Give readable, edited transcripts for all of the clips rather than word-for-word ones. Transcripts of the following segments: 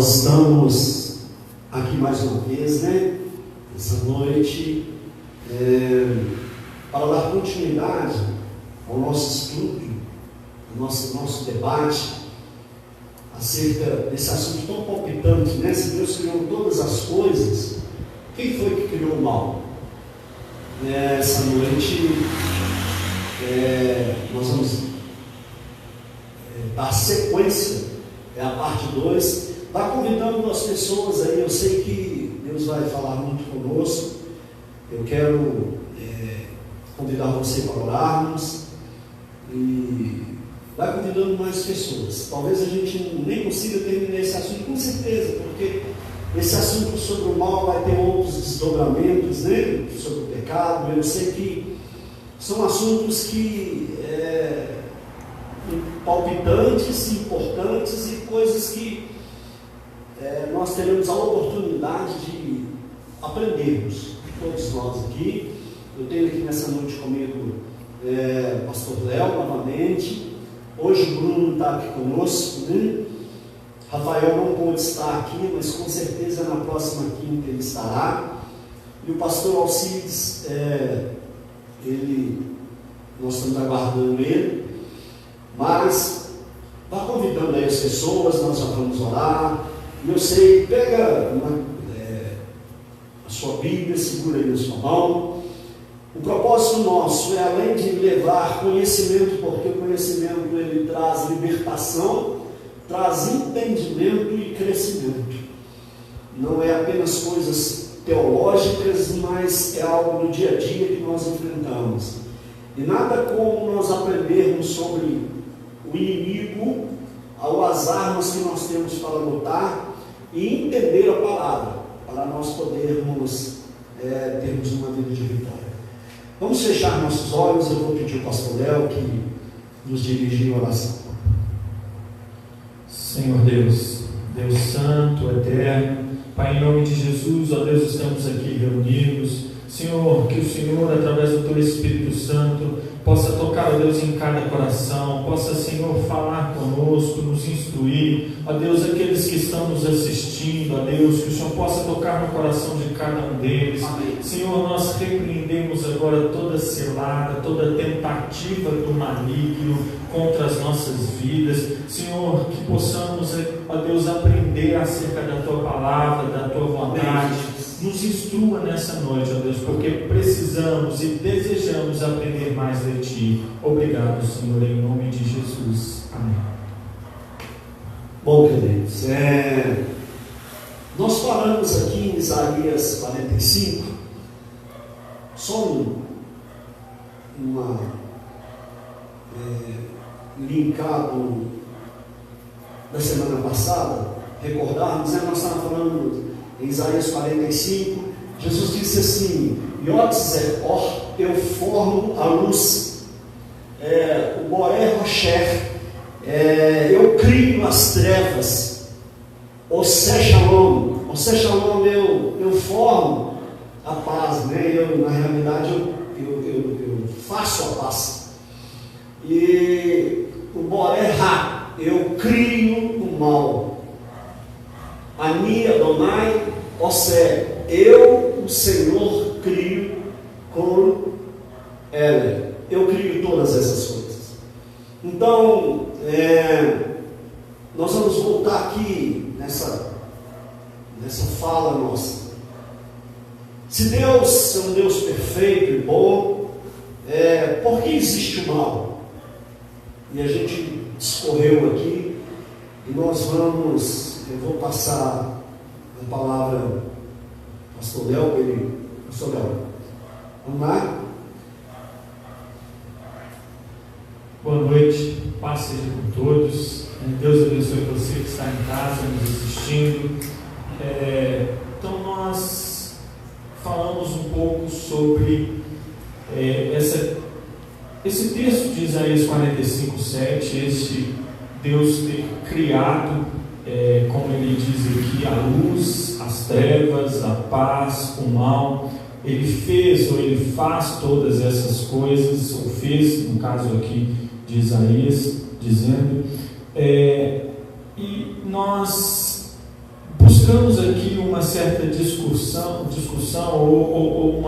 Nós estamos aqui mais uma vez, essa noite, para dar continuidade ao nosso estudo, ao nosso debate acerca desse assunto tão palpitante, Se Deus criou todas as coisas, quem foi que criou o mal? Essa noite nós vamos dar sequência, a parte 2, está convidando as pessoas aí. Eu sei que Deus vai falar muito conosco. Eu quero convidar você para orarmos e vai convidando mais pessoas. Talvez a gente nem consiga terminar esse assunto, com certeza, porque esse assunto sobre o mal vai ter outros desdobramentos, sobre o pecado. Eu sei que são assuntos que palpitantes, importantes e coisas que nós teremos a oportunidade de aprendermos, todos nós aqui. Eu tenho aqui nessa noite comigo pastor Léo novamente. Hoje o Bruno está aqui conosco, Rafael não pôde estar aqui, mas com certeza na próxima quinta ele estará. E o pastor Alcides, nós estamos aguardando ele, mas vá convidando aí as pessoas, nós já vamos orar. E eu sei, pega a sua Bíblia, segura aí na sua mão. O propósito nosso é, além de levar conhecimento, porque o conhecimento ele traz libertação, traz entendimento e crescimento. Não é apenas coisas teológicas, mas é algo do dia a dia que nós enfrentamos. E nada como nós aprendermos sobre o inimigo, as armas que nós temos para lutar e entender a palavra, para nós podermos termos uma vida de vitória. Vamos fechar nossos olhos. Eu vou pedir ao pastor Léo que nos dirija em oração. Senhor Deus, Deus Santo, Eterno, Pai, em nome de Jesus, ó Deus, estamos aqui reunidos. Senhor, que o Senhor, através do Teu Espírito Santo, possa tocar, ó Deus, em cada coração, possa, Senhor, falar conosco, nos instruir, ó Deus, aqueles que estão nos assistindo, ó Deus, que o Senhor possa tocar no coração de cada um deles. Amém. Senhor, nós repreendemos agora toda cilada, toda tentativa do maligno contra as nossas vidas. Senhor, que possamos, ó Deus, aprender acerca da Tua palavra, da Tua vontade. Amém. Nos instrua nessa noite, ó Deus, porque precisamos e desejamos aprender mais de Ti. Obrigado, Senhor, em nome de Jesus. Amém. Bom, queridos, nós falamos aqui em Isaías 45, só linkado da semana passada, recordarmos, nós estávamos falando em Isaías 45, Jesus disse assim: Yotzeh-or, eu formo a luz, o Boré Rocher, eu crio as trevas, o Shalom, eu formo a paz, na realidade eu faço a paz. E o Boré Ra, eu crio o mal. Ani Adonai Osé, eu, o Senhor, crio com ela. Eu crio todas essas coisas. Então, nós vamos voltar aqui nessa fala nossa. Se Deus é um Deus perfeito e bom, por que existe o mal? E a gente discorreu aqui, e eu vou passar a palavra ao pastor Léo, pastor Léo, vamos lá? Boa noite, paz seja com todos. Deus abençoe você que está em casa nos assistindo. Então nós falamos um pouco sobre esse texto de Isaías 45:7, este Deus ter criado, como ele diz aqui, a luz, as trevas, a paz, o mal. Ele fez ou ele faz todas essas coisas, ou fez, no caso aqui de Isaías, dizendo, e nós buscamos aqui uma certa discussão ou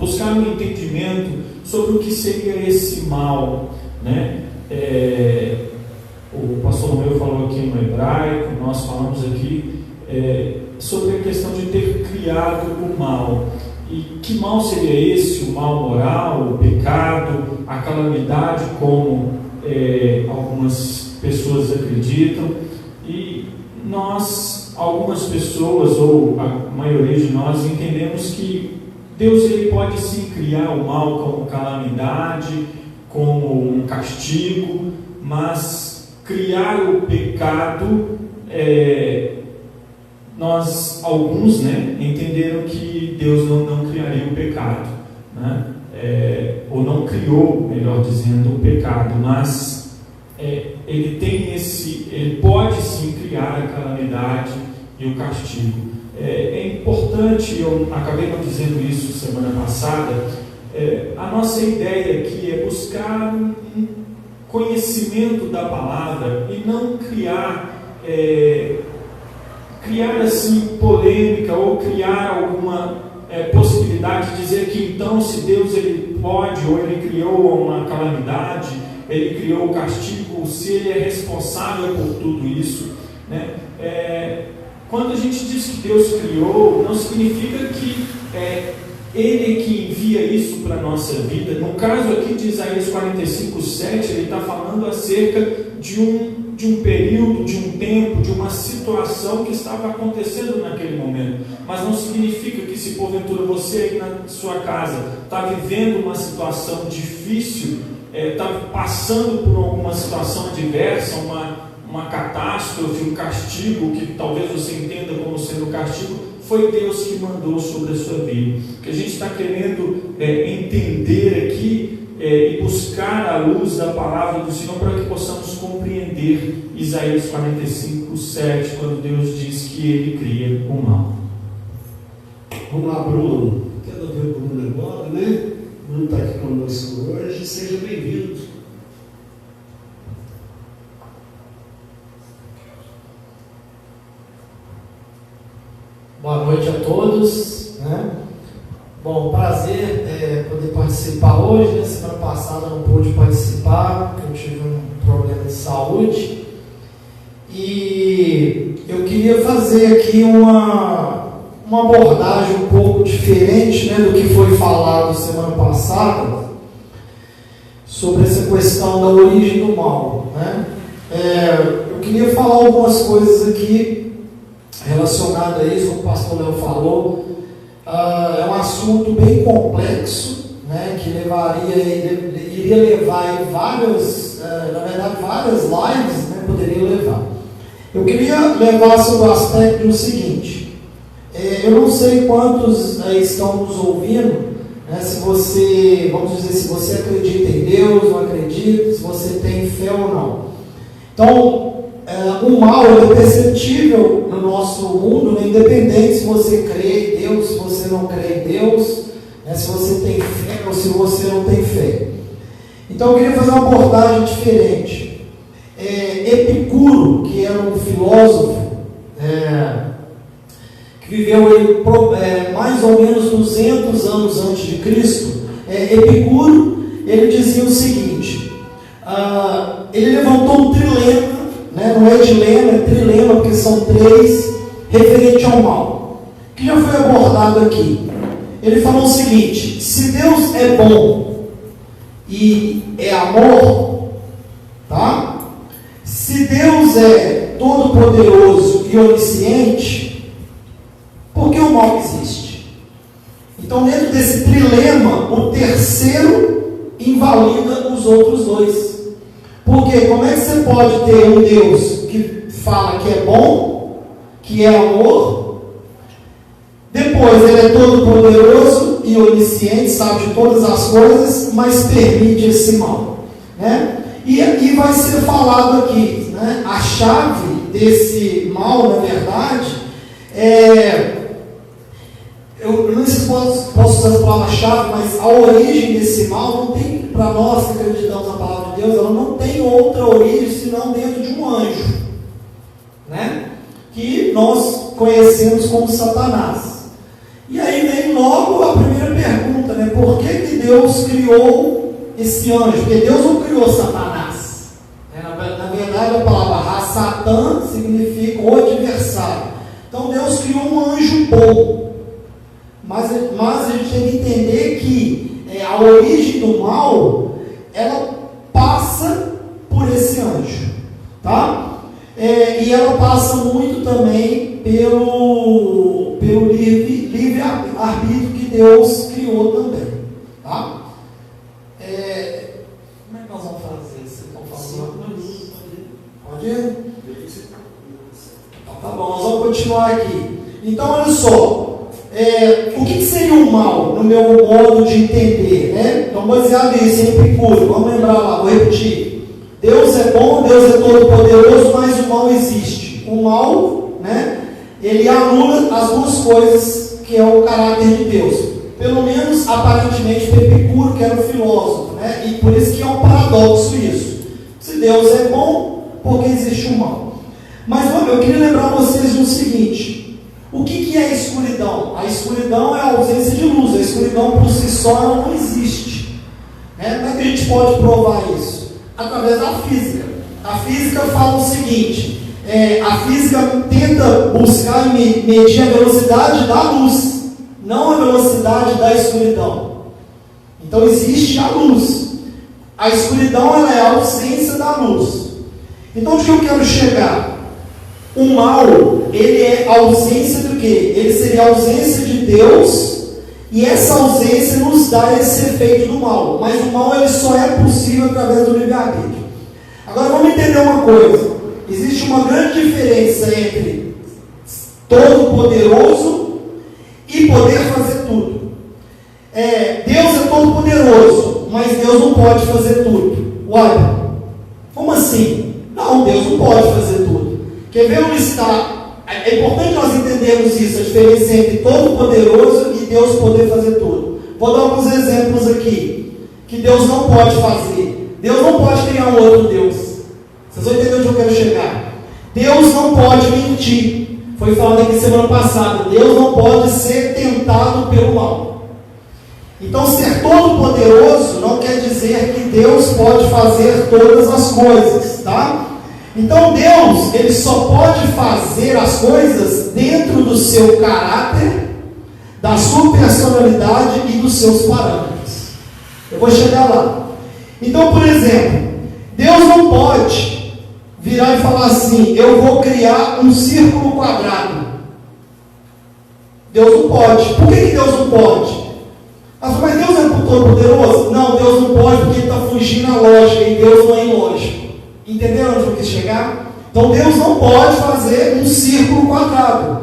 buscar um entendimento sobre o que seria esse mal, né? O pastor Romeu falou aqui no hebraico, nós falamos aqui sobre a questão de ter criado o mal. E que mal seria esse? O mal moral, o pecado, a calamidade, como algumas pessoas acreditam. E nós, algumas pessoas, ou a maioria de nós, entendemos que Deus ele pode sim criar o mal como calamidade, como um castigo, mas criar o pecado, alguns entenderam que Deus não criaria o pecado, né? Ou não criou, melhor dizendo, o pecado, mas ele pode sim criar a calamidade e o castigo. É importante, eu acabei não dizendo isso semana passada, a nossa ideia aqui é buscar um conhecimento da palavra e não criar assim polêmica ou criar alguma possibilidade de dizer que então se Deus ele pode, ou ele criou uma calamidade, ele criou o castigo, se ele é responsável por tudo isso, né? Quando a gente diz que Deus criou, não significa que ele que envia isso para a nossa vida. No caso aqui de Isaías 45:7, ele está falando acerca de um período, de um tempo, de uma situação que estava acontecendo naquele momento. Mas não significa que se porventura você aí na sua casa está vivendo uma situação difícil, está passando por alguma situação adversa, uma catástrofe, um castigo, que talvez você entenda como sendo castigo, foi Deus que mandou sobre a sua vida. O que a gente está querendo entender aqui e buscar a luz da palavra do Senhor para que possamos compreender Isaías 45:7, quando Deus diz que Ele cria o mal. Vamos lá, Bruno. Quero ver o Bruno agora, né? O Bruno está aqui conosco hoje. Seja bem-vindo. Boa noite a todos, né? Bom, prazer poder participar hoje, né? Semana passada não pude participar, porque eu tive um problema de saúde. E eu queria fazer aqui uma abordagem um pouco diferente, né, do que foi falado semana passada, sobre essa questão da origem do mal, né? Eu queria falar algumas coisas aqui relacionado a isso, como o pastor Léo falou. É um assunto bem complexo, né, que iria levar em várias lives, né, poderia levar. Eu queria levar sobre o aspecto do seguinte: eu não sei quantos estão nos ouvindo, né, se você acredita em Deus, não acredita, se você tem fé ou não. Então, o mal é perceptível no nosso mundo, né, independente se você crê em Deus, se você não crê em Deus, né, se você tem fé ou se você não tem fé. Então eu queria fazer uma abordagem diferente. Epicuro, que era um filósofo que viveu mais ou menos 200 anos antes de Cristo, Epicuro, ele dizia o seguinte: ele levantou um trilema, né? Não é dilema, é trilema, porque são três, referente ao mal, que já foi abordado aqui. Ele falou o seguinte: se Deus é bom e é amor, tá? Se Deus é todo-poderoso e onisciente, por que o mal existe? Então, dentro desse trilema, o terceiro invalida os outros dois. Porque como é que você pode ter um Deus que fala que é bom, que é amor, depois ele é todo poderoso e onisciente, sabe de todas as coisas, mas permite esse mal, né? E aqui vai ser falado aqui, né? A chave desse mal, na verdade, eu não sei se posso usar a palavra-chave, mas a origem desse mal não tem, para nós que acreditamos na palavra de Deus, ela não tem outra origem senão dentro de um anjo, né? que nós conhecemos como Satanás. E aí vem logo a primeira pergunta, né? Por que Deus criou esse anjo? Porque Deus não criou Satanás. Na verdade, a palavra Satã significa o adversário. Então Deus criou um anjo bom. Mas a gente tem que entender que a origem do mal, ela passa por esse anjo. Tá? E ela passa muito também pelo livre-arbítrio que Deus criou também. Tá? Como é que nós vamos fazer? Vocês estão falando? Pode ir? Então, tá bom, nós vamos continuar aqui. Então, olha só. O que seria o mal, no meu modo de entender? Né? Então, baseado nisso, em Epicuro, vamos lembrar lá, vou repetir. Deus é bom, Deus é todo poderoso, mas o mal existe. O mal, né, ele anula as duas coisas que é o caráter de Deus. Pelo menos, aparentemente, para Epicuro, que era um filósofo, né? E por isso que é um paradoxo isso. Se Deus é bom, por que existe o mal? Mas eu queria lembrar vocês do seguinte: o que é a escuridão? A escuridão é a ausência de luz. A escuridão por si só ela não existe. Como é que a gente pode provar isso? Através da física. A física fala o seguinte: a física tenta buscar e medir a velocidade da luz, não a velocidade da escuridão. Então existe a luz. A escuridão ela é a ausência da luz. Então onde que eu quero chegar? O mal, ele é a ausência do quê? Ele seria a ausência de Deus. E essa ausência nos dá esse efeito do mal. Mas o mal ele só é possível através do livre-arbítrio. Agora vamos entender uma coisa. Existe uma grande diferença entre todo-poderoso e poder fazer tudo. Deus é todo-poderoso, mas Deus não pode fazer tudo. Uai, como assim? Não, Deus não pode fazer tudo. Quer ver onde está? É importante nós entendermos isso, a diferença entre todo-poderoso e Deus poder fazer tudo. Vou dar alguns exemplos aqui, que Deus não pode fazer. Deus não pode criar um outro Deus. Vocês vão entender onde eu quero chegar. Deus não pode mentir. Foi falado aqui semana passada. Deus não pode ser tentado pelo mal. Então, ser todo-poderoso não quer dizer que Deus pode fazer todas as coisas, tá? Então Deus, ele só pode fazer as coisas dentro do seu caráter, da sua personalidade e dos seus parâmetros. Eu vou chegar lá. Então, por exemplo, Deus não pode virar e falar assim: eu vou criar um círculo quadrado. Deus não pode. Por que Deus não pode? Mas Deus é todo poderoso? Não, Deus não pode porque ele está fugindo à lógica, e Deus não é ilógico. Entenderam onde eu quis chegar? Então Deus não pode fazer um círculo quadrado,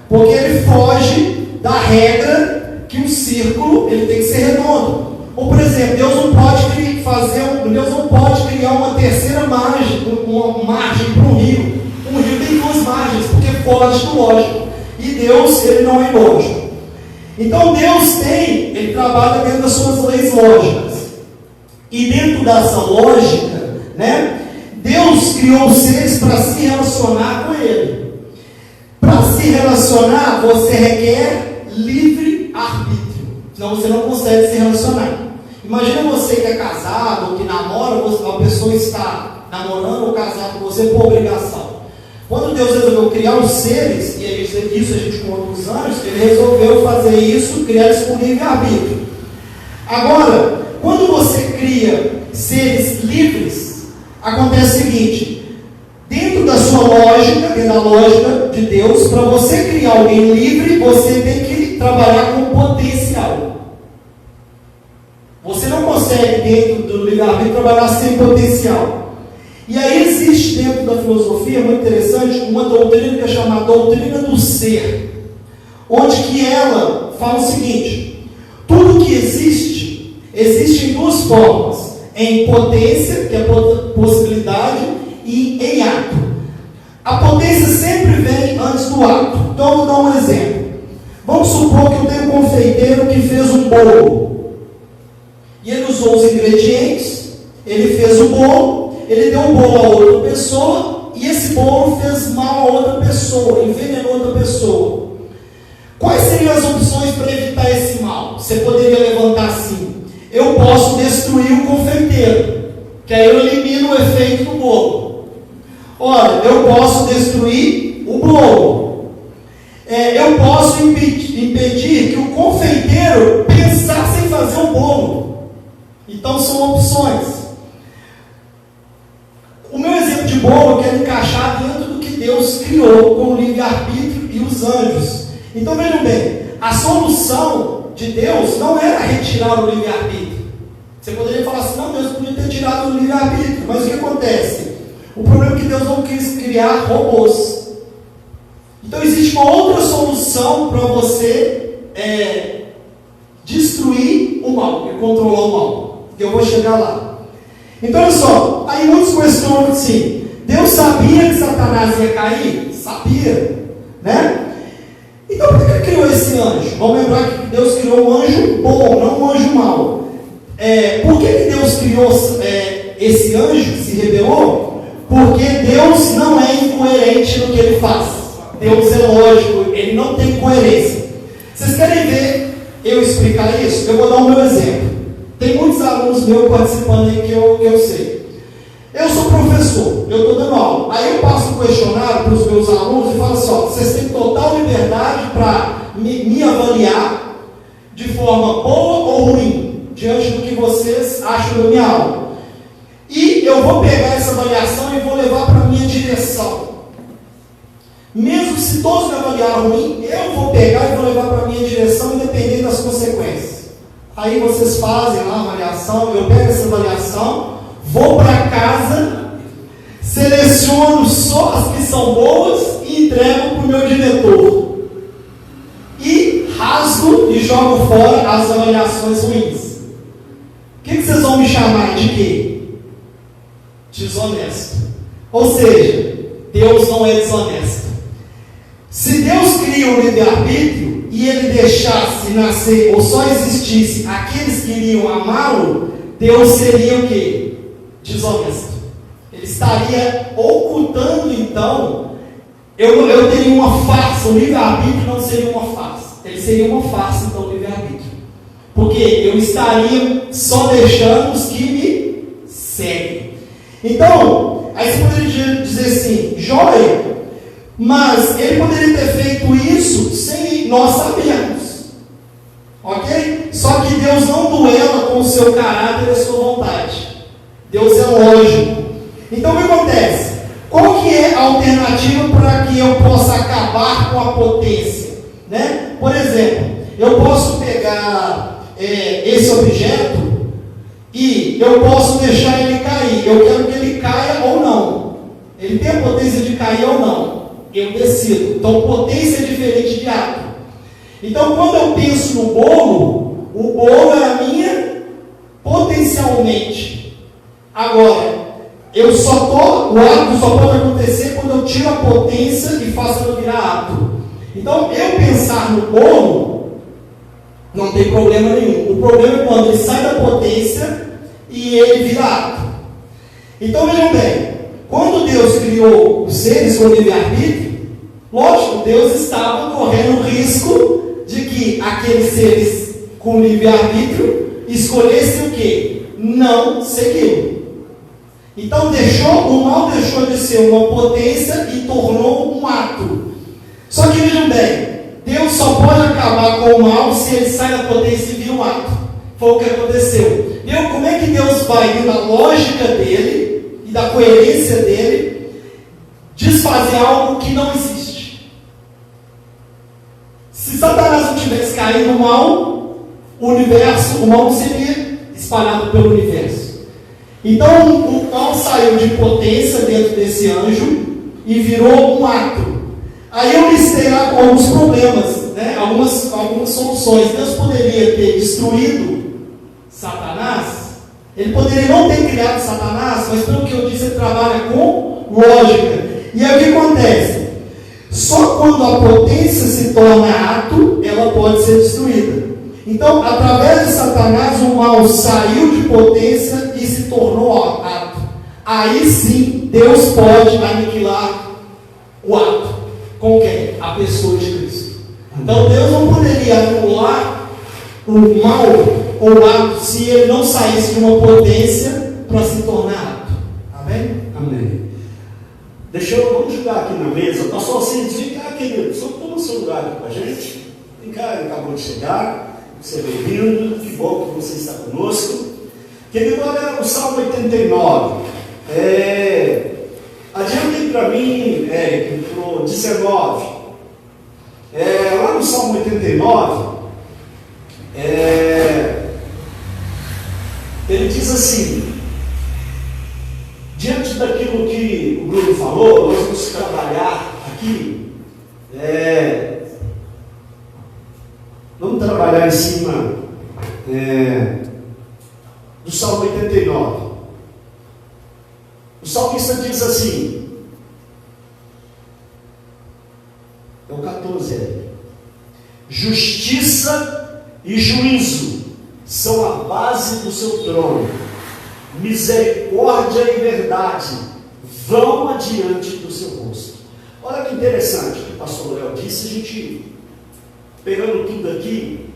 porque ele foge da regra que um círculo ele tem que ser redondo. Ou, por exemplo, Deus não pode criar uma terceira margem, uma margem para um rio. Um rio tem duas margens, porque foge do lógico. E Deus, ele não é ilógico. Então Deus ele trabalha dentro das suas leis lógicas. E dentro dessa lógica, né? Deus criou os seres para se relacionar com Ele. Para se relacionar, você requer livre-arbítrio. Senão você não consegue se relacionar. Imagina você que é casado, ou que namora, uma pessoa está namorando ou casado com você por obrigação. Quando Deus resolveu criar os seres, e isso a gente conta os anos, Ele resolveu fazer isso, criar isso com livre-arbítrio. Agora, quando você cria seres livres, acontece o seguinte: dentro da sua lógica, dentro da lógica de Deus, para você criar alguém livre, você tem que trabalhar com potencial. Você não consegue, dentro do livre-arbítrio, trabalhar sem potencial. E aí existe dentro da filosofia, muito interessante, uma doutrina que é chamada doutrina do ser, onde que ela fala o seguinte: tudo que existe em duas formas: em potência, que é possibilidade, e em ato. A potência sempre vem antes do ato. Então eu vou dar um exemplo. Vamos supor que eu tenho um confeiteiro que fez um bolo. E ele usou os ingredientes, ele fez o bolo, ele deu o bolo a outra pessoa, e esse bolo fez mal a outra pessoa. seriam as opções para evitar esse mal? Você poderia levantar assim: eu posso destruir o confeiteiro, que aí eu elimino o efeito do bolo. Ora, eu posso destruir o bolo. Eu posso impedir que o confeiteiro pensasse em fazer o bolo. Então são opções. O meu exemplo de bolo eu quero encaixar dentro do que Deus criou com o livre-arbítrio e os anjos. Então vejam bem, a solução de Deus não era retirar o livre-arbítrio. Você poderia falar assim: não, Deus podia ter tirado o livre-arbítrio. Mas o que acontece? O problema é que Deus não quis criar robôs. Então existe uma outra solução para você destruir o mal e controlar o mal. Eu vou chegar lá. Então olha só, aí muitos questionam assim: Deus sabia que Satanás ia cair? Sabia, né? Então por que ele criou esse anjo? Vamos lembrar que Deus criou um anjo bom, não um anjo mau. Por que Deus criou esse anjo que se rebelou? Porque Deus não é incoerente no que ele faz. Deus é lógico, ele não tem coerência. Vocês querem ver eu explicar isso? Eu vou dar o meu exemplo. Tem muitos alunos meus participando aí que eu sei. Eu sou professor, eu estou dando aula. Aí eu passo um questionário para os meus alunos e falo assim: ó, vocês têm total liberdade para me avaliar de forma boa ou ruim, diante do que vocês acham da minha aula. E eu vou pegar essa avaliação e vou levar para a minha direção. Mesmo se todos me avaliaram ruim, eu vou pegar e vou levar para a minha direção, independente das consequências. Aí vocês fazem lá a avaliação, eu pego essa avaliação, vou para casa, seleciono só as que são boas e entrego para o meu diretor. E rasgo e jogo fora as avaliações ruins. O que vocês vão me chamar de quê? Desonesto. Ou seja, Deus não é desonesto. Se Deus cria o livre-arbítrio e ele deixasse nascer ou só existisse aqueles que iriam amá-lo, Deus seria o quê? Desonesto. Ele estaria ocultando, então, eu teria uma farsa. O livre-arbítrio não seria uma farsa. Ele seria uma farsa, então, o livre-arbítrio. Porque eu estaria só deixando os que me seguem. Então, aí você poderia dizer assim: joia, mas ele poderia ter feito isso sem nós sabermos, ok? Só que Deus não duela com o seu caráter e a sua vontade. Deus é lógico. Então o que acontece? Qual que é a alternativa para que eu possa acabar com a potência, né? Por exemplo, eu posso pegar esse objeto e eu posso deixar ele cair. Eu quero que ele caia ou não. Ele tem a potência de cair ou não. Eu decido. Então, potência é diferente de ato. Então, quando eu penso no bolo, o bolo é a minha potencialmente. Agora, o ato só pode acontecer quando eu tiro a potência e faço ele virar ato. Então, eu pensar no bolo não tem problema nenhum. O problema é quando ele sai da potência e ele vira ato. Então, vejam bem. Quando Deus criou os seres com livre-arbítrio, lógico, Deus estava correndo o risco de que aqueles seres com livre-arbítrio escolhessem o quê? Não segui-lo. Então o mal deixou de ser uma potência e tornou um ato. Só que vejam bem, Deus só pode acabar com o mal se ele sai da potência e vira um ato. Foi o que aconteceu. Como é que Deus vai, dentro da lógica dele e da coerência dele, desfazer algo que não existe? Se Satanás não tivesse caído no mal, o mal não seria espalhado pelo universo. Então o mal saiu de potência dentro desse anjo e virou um ato. Aí eu listei lá com alguns problemas, né? algumas soluções. Deus poderia ter destruído Satanás. Ele poderia não ter criado Satanás, mas pelo que eu disse, ele trabalha com lógica. E aí o que acontece? Só quando a potência se torna ato, ela pode ser destruída. Então, através de Satanás, o mal saiu de potência e se tornou ato. Aí sim, Deus pode aniquilar o ato. Com quem? A pessoa de Cristo. Então Deus não poderia anular o mal ou o ato se ele não saísse de uma potência para se tornar ato. Amém? Amém. Vamos jogar aqui na mesa. Pastor Alcides, vem cá, querido. Só toma seu lugar aqui com a gente. Vem cá, ele acabou de chegar. Seja bem-vindo. Que bom que você está conosco. Querido, olha o Salmo 89. Adiante para mim, pro 19. Lá no Salmo 89, ele diz assim: diante daquilo que o Bruno falou, nós vamos trabalhar aqui, vamos trabalhar em cima do Salmo 89. O salmista diz assim, é o 14 aí: justiça e juízo são a base do seu trono, misericórdia e verdade vão adiante do seu rosto. Olha que interessante o que o pastor Léo disse, a gente pegando tudo aqui,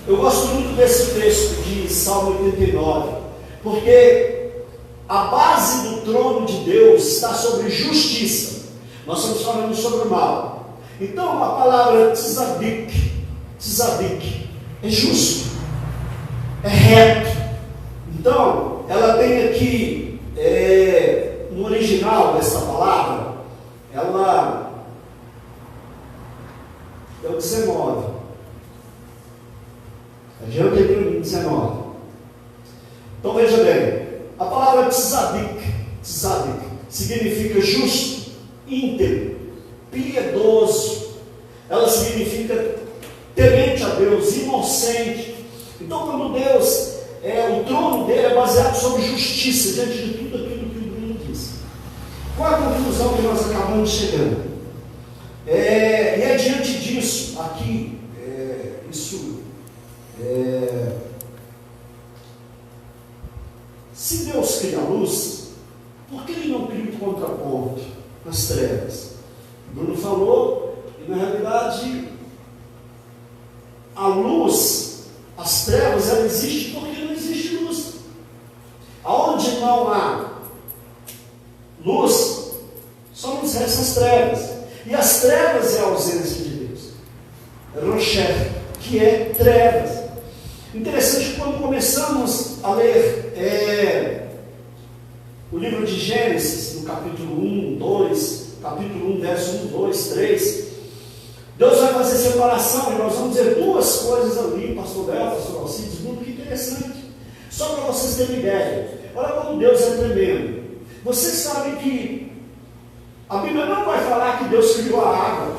eu gosto muito desse texto de Salmo 89, porque a base do trono de Deus está sobre justiça. Nós estamos falando sobre o mal. Então a palavra tzadik é justo, é reto. Então ela tem aqui no original dessa palavra, ela é o 19. Adianta para mim, 19. Então veja bem, a palavra tzadik significa justo, íntegro, piedoso. Ela significa temente a Deus, inocente. Então quando Deus, o trono dele é baseado sobre justiça, diante de tudo aquilo que o Bruno disse. Qual é a conclusão que nós acabamos chegando? E é diante disso, aqui, se Deus cria a luz, por que Ele não cria um contraponto nas trevas? O Bruno falou, e na realidade, a luz, as trevas, ela existe porque não existe luz. Aonde não há luz, só nos restam as trevas. E as trevas é a ausência de Deus. Rocher, que é trevas. Interessante que quando começamos a ler o livro de Gênesis, no capítulo 1, 2, capítulo 1, verso 1, 2, 3, Deus vai fazer separação, e nós vamos dizer duas coisas ali, pastor Bel, pastor Alcides, muito interessante. Só para vocês terem ideia, olha como Deus é tremendo. Vocês sabem que a Bíblia não vai falar que Deus criou a água.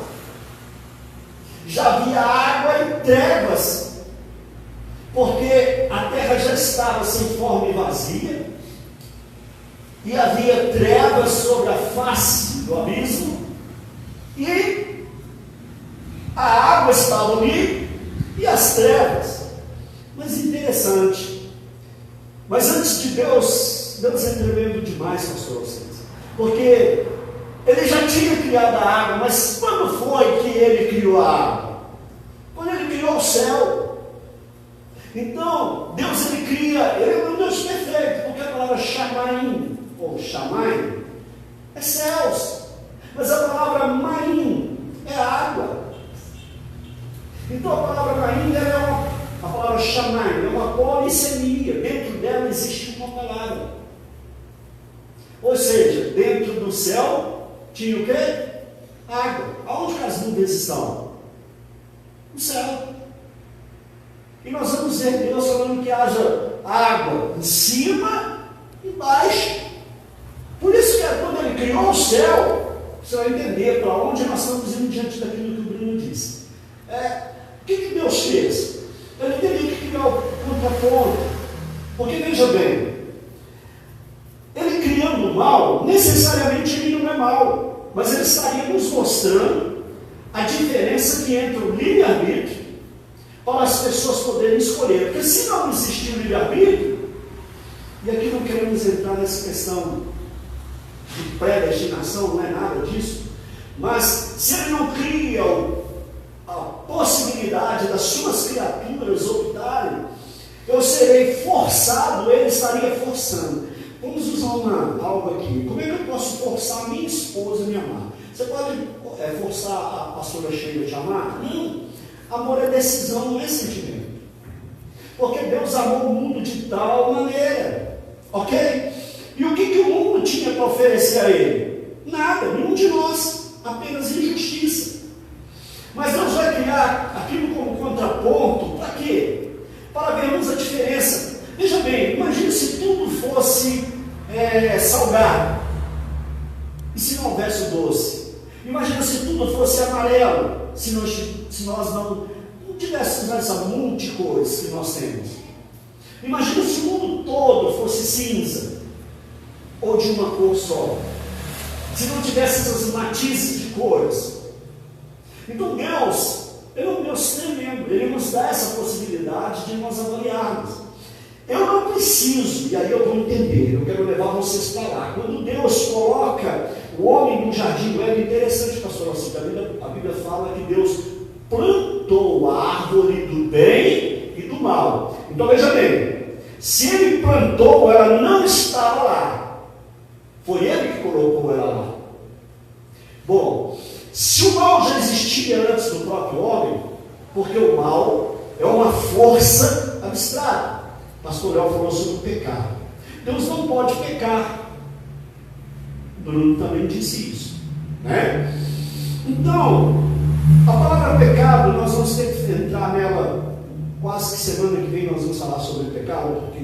Já havia água e trevas, porque a terra já estava sem forma e vazia, e havia trevas sobre a face do abismo, e a água estava ali, e as trevas. Mas interessante, mas antes de Deus é tremendo demais, pastor Alcides, porque Ele já tinha criado a água, mas quando foi que Ele criou a água? Quando Ele criou o céu. Então, Deus Ele cria, Ele é um Deus perfeito, porque a palavra Shamaim, ou Shammai, é céus, mas a palavra Maim é água. Então a palavra Maim a palavra Shammai é uma polissemia, dentro dela existe uma palavra. Ou seja, dentro do céu tinha o quê? Água. Aonde que as nuvens estão? No céu. E nós vamos ver Deus falando que haja água em cima e embaixo. Por isso que quando Ele criou o céu, você vai entender para onde nós estamos indo diante daquilo que o Bruno disse. O que Deus fez? Ele teria que criar o contraponto. Porque veja bem, Ele criando o mal, necessariamente Ele não é mal, mas Ele estaria nos mostrando a diferença que entre o livre-arbítrio para as pessoas poderem escolher. Porque se não existir o livre-arbítrio, e aqui não queremos entrar nessa questão de predestinação, não é nada disso, mas se Ele não cria o eu serei forçado, ele estaria forçando. Vamos usar algo aqui. Como é que eu posso forçar minha esposa a me amar? Você pode forçar a pastora Sheila a te amar? Não. Amor é decisão, não é sentimento. Porque Deus amou o mundo de tal maneira. Ok? E o que o mundo tinha para oferecer a ele? Nada, nenhum de nós. Apenas injustiça. Mas Deus vai criar aquilo como contraponto. Para quê? Para vermos a diferença. Veja bem, imagine se tudo fosse salgado. E se não houvesse o doce? Imagina se tudo fosse amarelo. Se nós não tivéssemos essa monte de cores que nós temos. Imagina se o mundo todo fosse cinza. Ou de uma cor só. Se não tivesse essas matizes de cores. Então Deus, Ele é um Deus tremendo. Ele nos dá essa possibilidade de nós avaliarmos. Eu não preciso, e aí eu vou entender, eu quero levar vocês para lá. Quando Deus coloca o homem no jardim, é interessante, pastor, assim, a Bíblia fala que Deus plantou a árvore do bem e do mal. Então veja bem, se Ele plantou, ela não estava lá. Foi Ele que colocou ela lá. Bom, se o mal já existia antes do próprio homem, porque o mal é uma força abstrata. Pastor Léo falou sobre o pecado. Deus não pode pecar. Bruno também disse isso, né? Então, a palavra pecado, nós vamos ter que entrar nela quase que semana que vem. Nós vamos falar sobre pecado, porque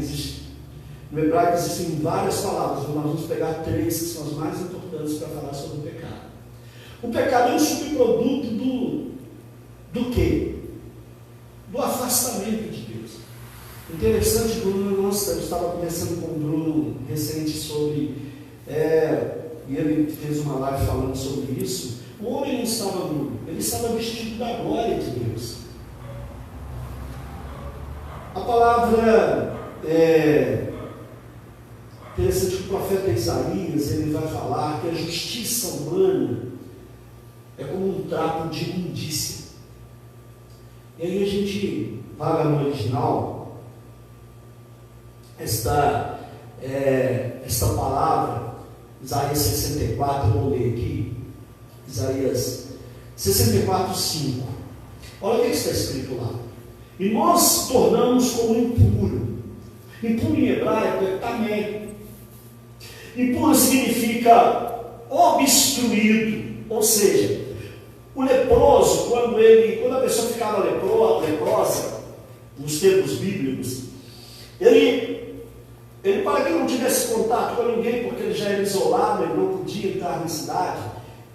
no hebraico existem várias palavras, mas nós vamos pegar 3 que são as mais importantes para falar sobre o pecado. O pecado é um subproduto do quê? Do afastamento de Deus. Interessante, Bruno, eu estava conversando com o Bruno recente sobre, e ele fez uma live falando sobre isso. O homem não estava nu, ele estava vestido da glória de Deus. A palavra interessante que o profeta Isaías, ele vai falar que a justiça humana é como um trapo de imundícia. E aí a gente vai lá no original, esta palavra, Isaías 64, eu vou ler aqui, Isaías 64, 5. Olha o que está escrito lá. E nós tornamos como impuro. Impuro em hebraico é tamé. Impuro significa obstruído, ou seja, o leproso, quando a pessoa ficava leprosa, nos tempos bíblicos, ele para que não tivesse contato com ninguém, porque ele já era isolado, ele não podia entrar na cidade,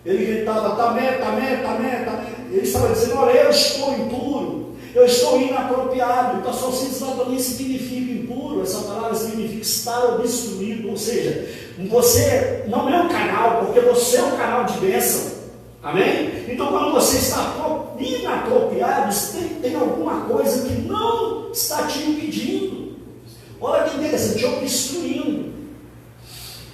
ele gritava, tamé, tamé, tamé, tamé. Ele estava dizendo, olha, eu estou impuro, eu estou inapropriado. Então, só exatamente significa impuro, essa palavra significa estar obstruído, ou seja, você não é um canal, porque você é um canal de bênção. Amém? Então, quando você está inapropriado, tem alguma coisa que não está te impedindo. Olha que interessante, obstruindo.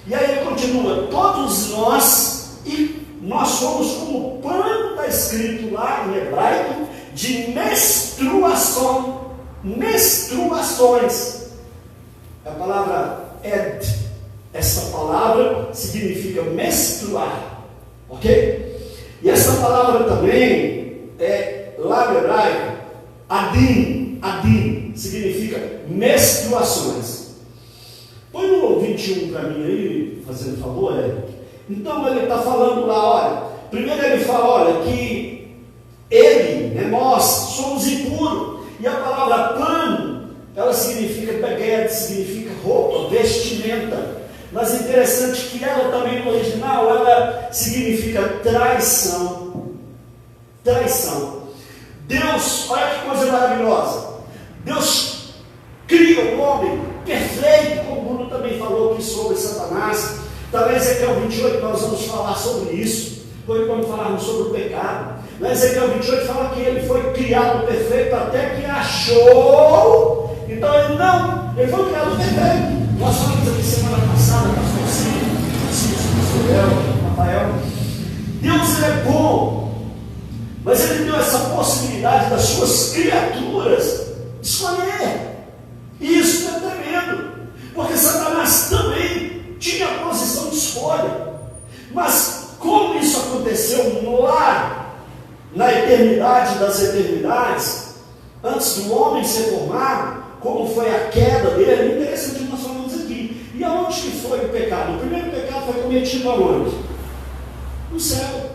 E aí ele continua, todos nós, e nós somos como o pano está escrito lá em hebraico, de menstruações. A palavra ed, essa palavra significa menstruar, ok? E essa palavra também lá no hebraico, adim, significa menstruações. Põe no 21 para mim aí, fazendo favor, Eric. Então ele está falando lá, olha, primeiro ele fala, olha, que nós somos impuros, e a palavra pano, ela significa beged, significa roupa, vestimenta. Mas é interessante que ela também no original, ela significa traição. Deus, olha que coisa maravilhosa. Deus cria o homem perfeito, como o Bruno também falou aqui sobre Satanás. Também Ezequiel 28 nós vamos falar sobre isso. Foi quando falarmos sobre o pecado. Lá Ezequiel 28 fala que ele foi criado perfeito até que achou. Então ele foi criado perfeito. Nós falamos aqui semana passada, pastor Ciro, Rafael. Deus ele é bom, mas ele deu essa possibilidade das suas criaturas escolher. eternidade das eternidades, antes do homem ser formado, como foi a queda dele, interessante que nós falamos aqui. E aonde que foi o pecado? O primeiro pecado foi cometido aonde? No céu.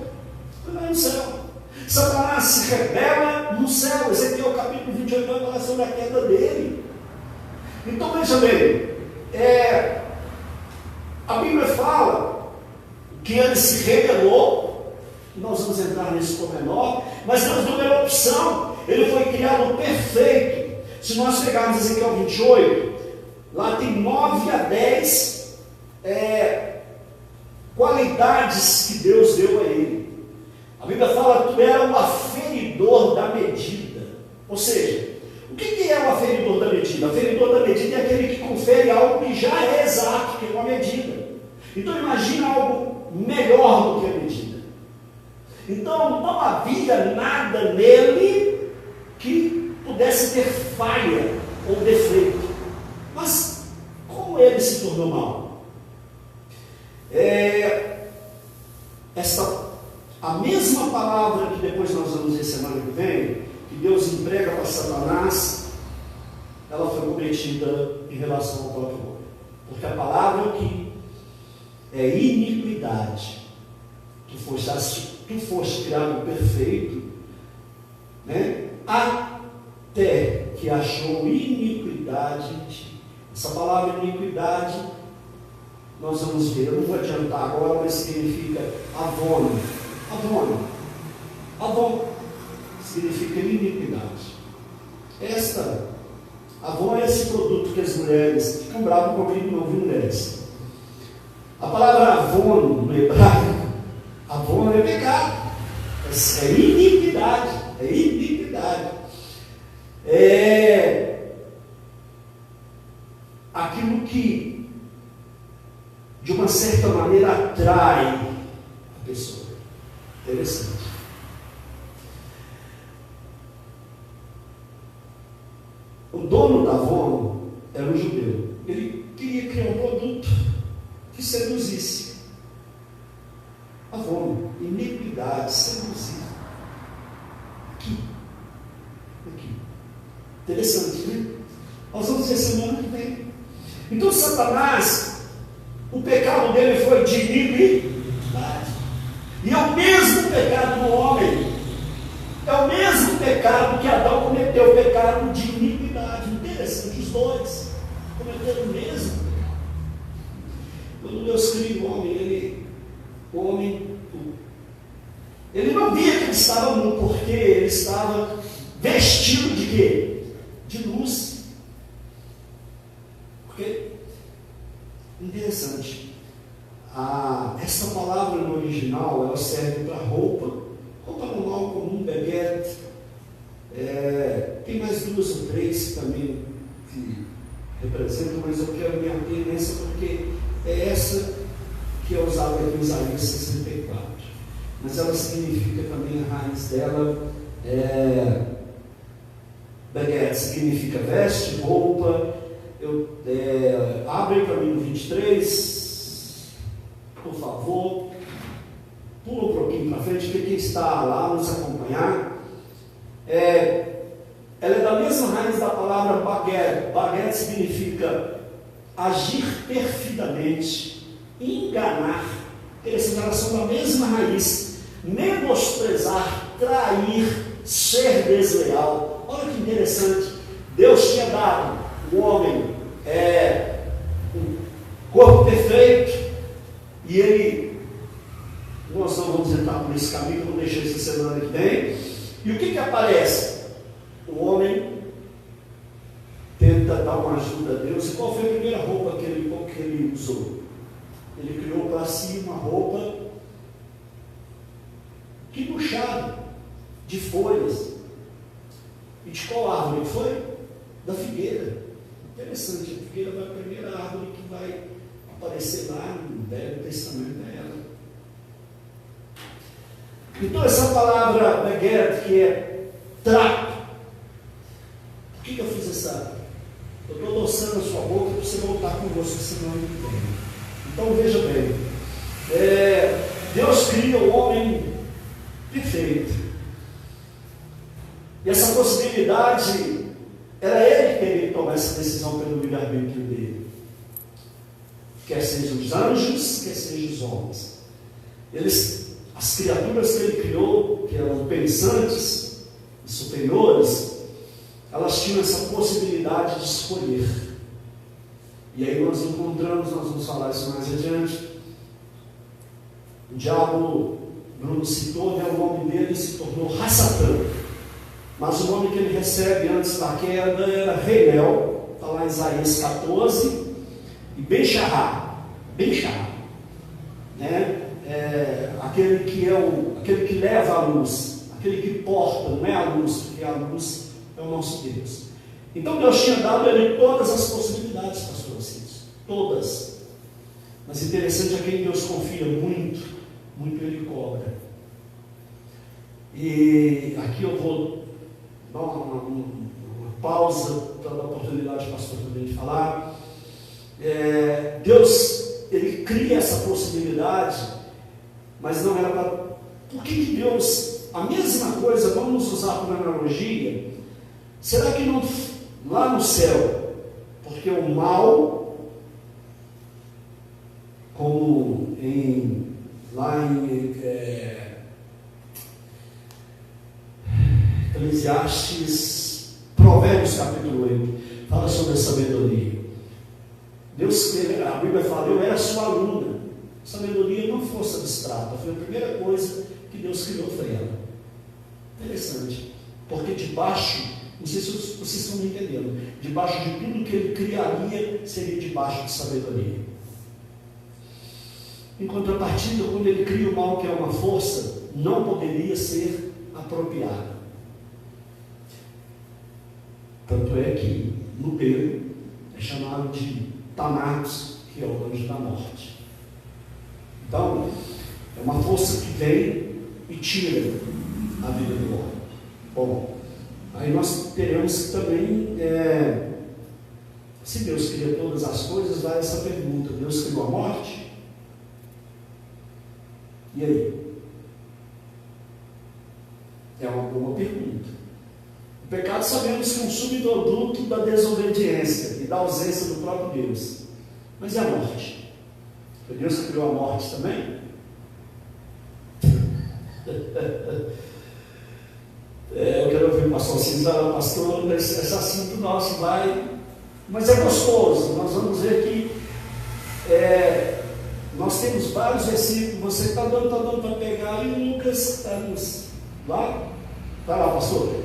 Foi lá no céu. Satanás se rebela no céu. Ezequiel capítulo 28 vai falar sobre a queda dele. Então veja bem, a Bíblia fala que ele se rebelou. Nós vamos entrar nesse pormenor, mas Deus deu uma opção. Ele foi criado perfeito. Se nós pegarmos Ezequiel 28, lá tem 9 a 10 qualidades que Deus deu a ele. A Bíblia fala que tu era o aferidor da medida. Ou seja, o que é o aferidor da medida? O aferidor da medida é aquele que confere algo que já é exato, que é uma medida. Então imagina algo melhor do que a medida. Então não havia nada nele que pudesse ter falha ou defeito. Mas como ele se tornou mal? A mesma palavra que depois nós vamos ver semana que vem, que Deus emprega para Satanás, ela foi cometida em relação ao próprio homem. Porque a palavra aqui é iniquidade. Tu foste criado perfeito, né? Até que achou iniquidade em ti. Essa palavra iniquidade, nós vamos ver, eu não vou adiantar agora, mas significa avônio. Avônio significa iniquidade. Avônio é esse produto que as mulheres ficam bravas comigo, não ouvem mulheres. A palavra avônio no hebraico, avônio é pecado, é iniquidade. Aquilo que de uma certa maneira atrai a pessoa. Interessante. O dono da avô era um judeu. Ele queria criar um produto que seduzisse. Avô, iniquidade, seduzir. Aqui. Interessante, né? Nós vamos ver semana que vem. Então Satanás, o pecado dele foi de iniquidade. E é o mesmo pecado do homem. É o mesmo pecado que Adão cometeu, o pecado de iniquidade. Interessante, os dois cometeram o mesmo. Quando Deus cria o homem, ele não via que ele estava nu, porque ele estava vestido de quê? De luz. Porque, interessante, essa palavra no original, ela serve para roupa normal, comum, beguete. Tem mais 2 ou 3 também que representam, mas eu quero me ater nessa porque é essa que é usada aqui em Isaías 64. Mas ela significa também, a raiz dela, beguete significa veste, roupa. Abre para mim no 23, por favor. Pula um pouquinho para frente, porque quem está lá nos acompanhar, ela é da mesma raiz da palavra baguete. Baguete significa agir perfidamente, enganar. Elas são da mesma raiz. Menosprezar, trair, ser desleal. Olha que interessante. Deus tinha dado o homem um corpo perfeito, e nós não vamos entrar por esse caminho, vou deixar essa semana que vem. E o que aparece? O homem tenta dar uma ajuda a Deus. E qual foi a primeira roupa que ele usou? Ele criou para si uma roupa que puxava de folhas. E de qual árvore foi? Da figueira. Interessante, a figueira vai a primeira árvore que vai aparecer lá no Velho Testamento, é ela. Então essa palavra beguete, que é trapo. Por que eu fiz essa? Eu estou adoçando a sua boca para você voltar conosco semana que vem. Então veja bem, Deus cria o homem perfeito. E essa possibilidade, era ele que teria que tomar essa decisão pelo livre-arbítrio dele. Quer sejam os anjos, quer sejam os homens. As criaturas que ele criou, que eram pensantes e superiores, elas tinham essa possibilidade de escolher. E aí nós vamos falar isso mais adiante. O diabo, Bruno citou, o nome dele se tornou Hassatã. Mas o nome que ele recebe antes da queda era Reimel, está lá em Isaías 14, e Ben-Shahar, né? Aquele que leva a luz, aquele que porta, não é a luz, porque a luz é o nosso Deus. Então Deus tinha dado a ele todas as possibilidades, pastor Assis, todas. Mas interessante é quem Deus confia muito, muito ele cobra. E aqui eu vou dar uma pausa para dar a oportunidade ao pastor também de falar. Deus, ele cria essa possibilidade, mas não era para... Por que Deus, a mesma coisa, vamos usar como analogia, será que não lá no céu, porque o mal, como lá em Eclesiastes, Provérbios capítulo 8, fala sobre a sabedoria. Deus, a Bíblia fala, eu era sua aluna. Sabedoria não é uma força abstrata, foi a primeira coisa que Deus criou, foi ela. Interessante, porque debaixo, não sei se vocês estão me entendendo, debaixo de tudo que ele criaria, seria debaixo de sabedoria. Em contrapartida, quando ele cria o mal, que é uma força, não poderia ser apropriada. Tanto é que no grego é chamado de Thanatos, que é o anjo da morte. Então, é uma força que vem e tira a vida do homem. Bom, aí nós teremos que também, se Deus cria todas as coisas, vai essa pergunta: Deus criou a morte? E aí? É uma boa pergunta. O pecado, sabemos que é um subproduto da desobediência e da ausência do próprio Deus. Mas e a morte? Foi Deus que criou a morte também? Eu quero ouvir o pastor Cinza, pastor, esse assunto nosso vai... Mas é gostoso, nós vamos ver que nós temos vários versículos, você está dando para pegar, e Lucas está nos... Vai lá, pastor.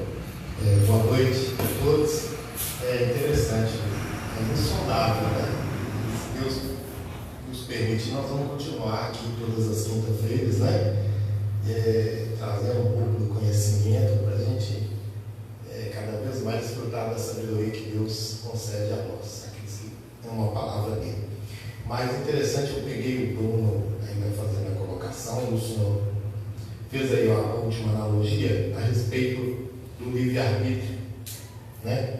Boa noite a todos. É interessante, é insondável, né? Se Deus nos permite, nós vamos continuar aqui todas as quintas-feiras, né? Trazendo um pouco do conhecimento para a gente cada vez mais desfrutar da sabedoria que Deus concede a nós. Aqui é uma palavra dele. Mas interessante, eu peguei o Bruno ainda fazendo a colocação, e o senhor fez aí a última analogia a respeito do livre-arbítrio, né?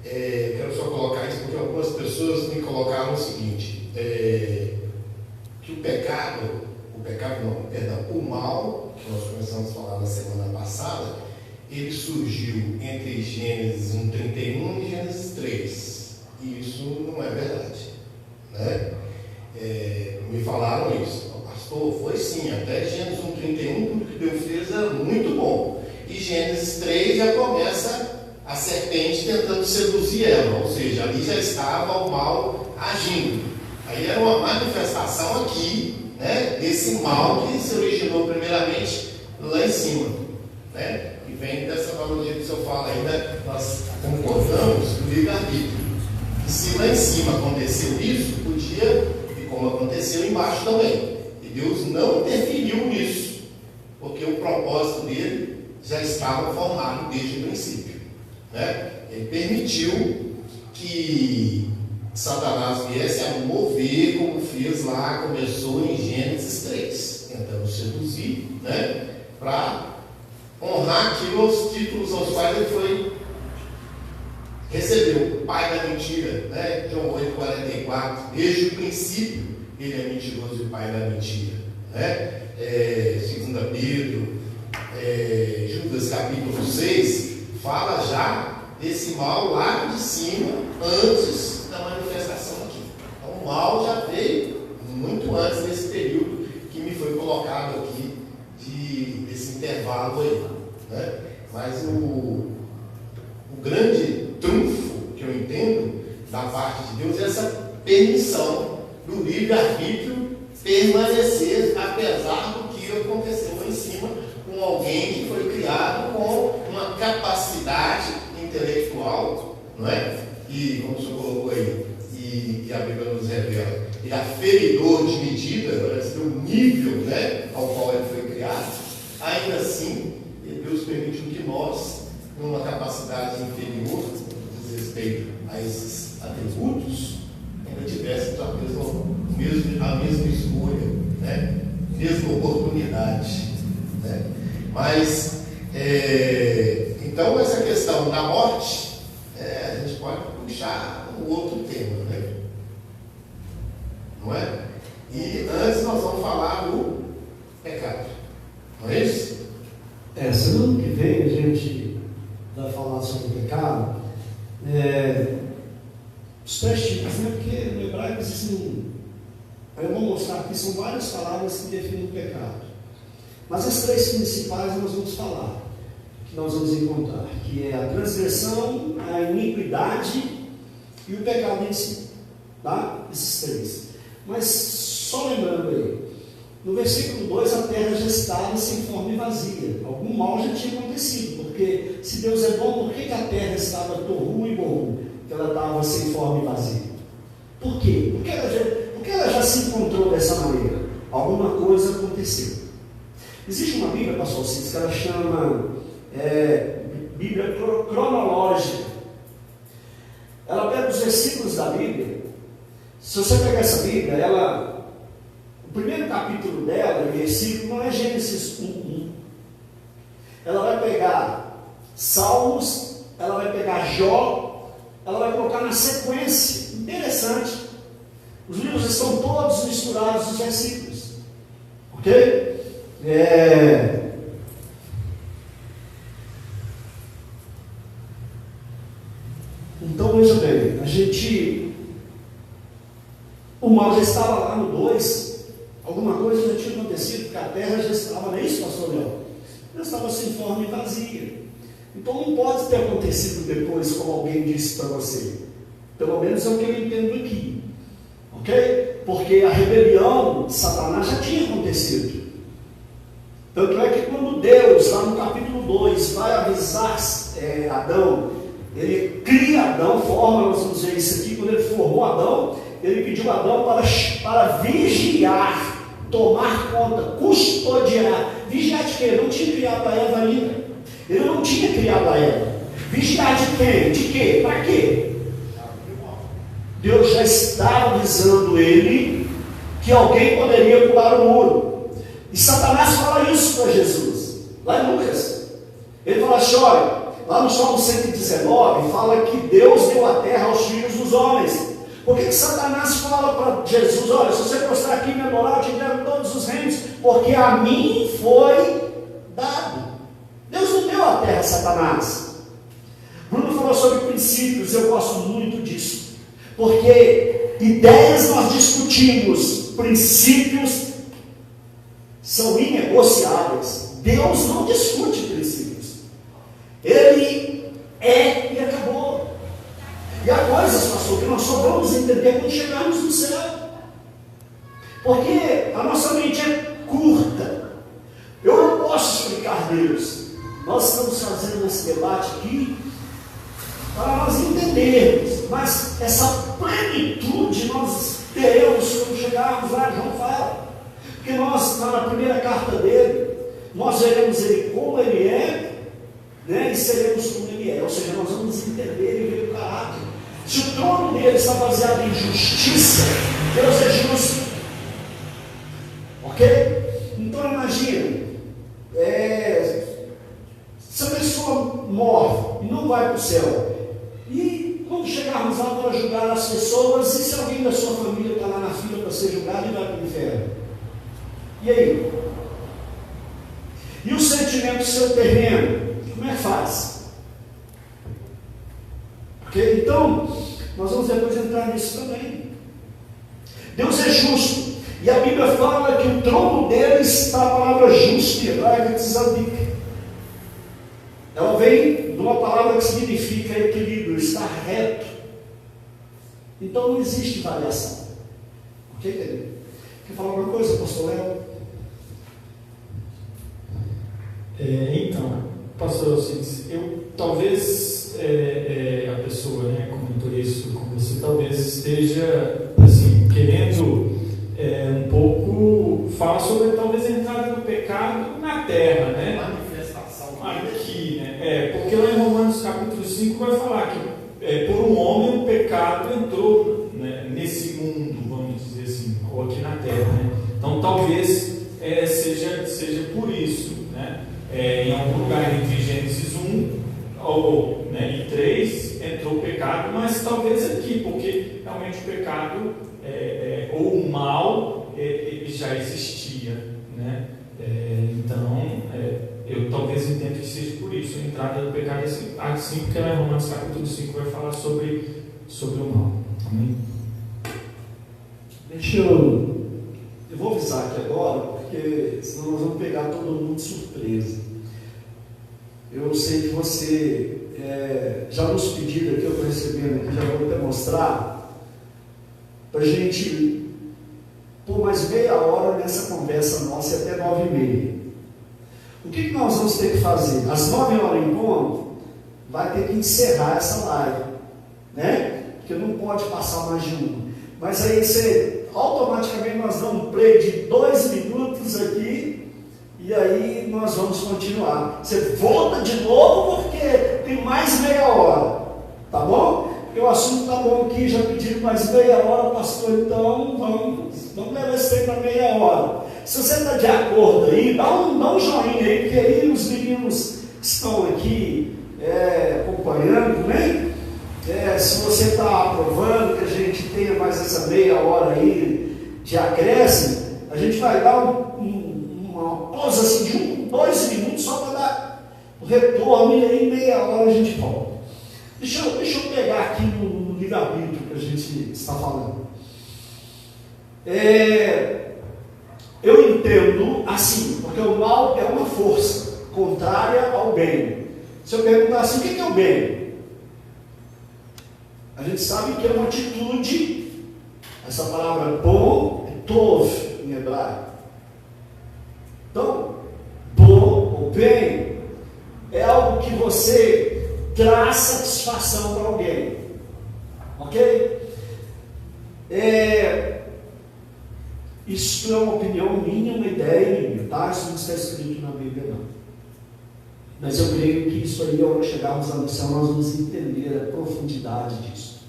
Quero só colocar isso porque algumas pessoas me colocaram o seguinte, que o mal, que nós começamos a falar na semana passada, ele surgiu entre Gênesis 1:31 e Gênesis 3, e isso não é verdade, né? Me falaram isso, pastor, foi sim, até Gênesis 1:31 tudo que Deus fez era muito bom, e Gênesis 3 já começa a serpente tentando seduzir ela, ou seja, ali já estava o mal agindo. Aí era uma manifestação aqui, né, desse mal que se originou primeiramente lá em cima, né? E vem dessa analogia que o senhor fala ainda, nós concordamos com o livre-arbítrio. E se lá em cima aconteceu isso, podia, e como aconteceu embaixo também. E Deus não interferiu nisso, porque o propósito dele já estava formado desde o princípio, né? Ele permitiu que Satanás viesse a mover, como fez lá, começou em Gênesis 3, tentando seduzir, né? Para honrar aquilo aos títulos aos quais ele recebeu, o pai da mentira, né? João 8,44, desde o princípio ele é mentiroso e pai da mentira, né? 2 Pedro, Judas capítulo 6, fala já desse mal lá de cima, antes da manifestação aqui. Então o mal já veio muito antes desse período que me foi colocado aqui, desse intervalo aí, né? Mas o grande trunfo que eu entendo da parte de Deus é essa permissão do livre-arbítrio permanecer, apesar do que aconteceu lá em cima, com alguém que foi criado com uma capacidade intelectual, não é? E, como o senhor colocou aí, e a Bíblia nos revela, ele é aferidor de medida, do nível, né, ao qual ele foi criado. Ainda assim, Deus permitiu que nós, numa capacidade inferior, diz respeito a esses atributos, ainda tivéssemos a mesma escolha, né? Mesma oportunidade, né? Mas, então, essa questão da morte, a gente pode puxar um outro tema, né? Não é? E antes nós vamos falar do pecado, não é isso? Semana que vem a gente vai falar sobre o pecado. Os 3 tipos, né? Porque no hebraico existem, eu vou mostrar aqui, são várias palavras que definem o pecado. Mas as 3 principais nós vamos falar, que nós vamos encontrar, que é a transgressão, a iniquidade e o pecado em si. Tá? Esses 3. Mas só lembrando aí, no versículo 2, a terra já estava sem forma e vazia. Algum mal já tinha acontecido, porque se Deus é bom, por que a terra estava torru e borru? Porque ela estava sem forma e vazia. Por quê? Porque ela já se encontrou dessa maneira. Alguma coisa aconteceu. Existe uma Bíblia, pastor Cis, que ela chama Bíblia cronológica. Ela pega os versículos da Bíblia. Se você pegar essa Bíblia, o primeiro capítulo dela, versículo, não é Gênesis 1:1. Ela vai pegar Salmos, ela vai pegar Jó, ela vai colocar na sequência. Interessante. Os livros estão todos misturados nos versículos. Ok? Então veja bem, o mal já estava lá no 2, alguma coisa já tinha acontecido, porque a terra já estava, não é isso, pastor Léo? Já estava sem forma e vazia. Então não pode ter acontecido depois, como alguém disse para você. Pelo menos é o que eu entendo aqui. Ok? Porque a rebelião de Satanás já tinha acontecido. Tanto é que quando Deus, lá no capítulo 2, vai avisar Adão, ele cria Adão, nós vamos ver isso aqui, quando ele formou Adão, ele pediu a Adão para vigiar, tomar conta, custodiar. Vigiar de quê? Ele não tinha criado a Eva ainda. Ele não tinha criado a Eva. Vigiar de quem? De quê? Para quê? Deus já estava avisando ele que alguém poderia pular o muro. E Satanás fala isso para Jesus, lá em Lucas. Ele fala assim, olha, lá no Salmo 119, fala que Deus deu a terra aos filhos dos homens. Por que Satanás fala para Jesus, olha, se você prostrar aqui e me adorar, eu te entrego todos os reinos, porque a mim foi dado. Deus não deu a terra a Satanás. Bruno falou sobre princípios, eu gosto muito disso, porque ideias nós discutimos, princípios são inegociáveis. Deus não discute princípios. Ele é e acabou. E há coisas, pastor, que nós só vamos entender quando chegarmos no céu. Porque a nossa mente é curta. Eu não posso explicar Deus. Nós estamos fazendo esse debate aqui para nós entendermos. Mas essa plenitude nós teremos quando chegarmos lá, João fala. Porque nós, na primeira carta dele, nós veremos ele como ele é, né, e seremos como ele é. Ou seja, nós vamos entender e ver o caráter. Se o trono dele está baseado em justiça, Deus é justo. Ok? Então imagina, se a pessoa morre e não vai para o céu, e quando chegarmos lá para julgar as pessoas, e se alguém da sua família está lá na fila para ser julgado e vai para o inferno? E aí? E o sentimento do seu terreno? Como é que faz? Ok? Então, nós vamos depois entrar nisso também. Deus é justo. E a Bíblia fala que o trono dele está a palavra justa, hebraica tzadik. Ela vem de uma palavra que significa equilíbrio, estar reto. Então não existe variação. Ok, querido? Quer falar alguma coisa, pastor Léo? Então, pastor, talvez a pessoa, né, comentou isso com você, talvez esteja assim, querendo um pouco falar sobre talvez a entrada do pecado na terra, né? Manifestação aqui, né? Porque lá em Romanos capítulo 5 vai falar que por um homem o pecado entrou, né, nesse mundo, vamos dizer assim, ou aqui na terra, né? Então talvez seja por isso, né? Em algum lugar entre Gênesis 1 né, e 3 entrou o pecado, mas talvez aqui, porque realmente o pecado ou o mal ele já existia, né? Então eu talvez entenda que seja por isso a entrada do pecado assim, porque lá em Romanos capítulo 5 vai falar sobre o mal. Amém? Eu vou avisar aqui agora, porque senão nós vamos pegar todo mundo de surpresa. Eu sei que você já nos pediram aqui, eu estou recebendo aqui, já vou até mostrar, para a gente pôr mais meia hora nessa conversa nossa até 9h30. O que nós vamos ter que fazer? Às 9h em ponto, vai ter que encerrar essa live, né? Porque não pode passar mais de uma. Mas aí automaticamente nós damos um play de 2 minutos aqui, e aí nós vamos continuar. Você volta de novo porque tem mais meia hora, tá bom? Porque o assunto está bom aqui, já pediram mais meia hora, pastor, então vamos levar esse tempo para meia hora. Se você está de acordo aí, dá um joinha aí, porque aí os meninos que estão aqui acompanhando, né? Se você está aprovando que a gente tenha mais essa meia hora aí de acréscimo, a gente vai dar uma pausa assim de 2 minutos só para dar o retorno, e aí meia hora a gente volta. Deixa eu pegar aqui no livre-arbítrio que a gente está falando. Eu entendo assim, porque o mal é uma força contrária ao bem. Se eu perguntar assim, o que é o bem? A gente sabe que é uma atitude. Essa palavra bom é tov em hebraico. Então, bom ou bem é algo que você traz satisfação para alguém. Ok? Isso não é uma opinião minha, uma ideia minha, tá? Isso não está escrito na Bíblia, não. Mas eu creio que isso aí, ao chegarmos à missão, nós vamos entender a profundidade disso.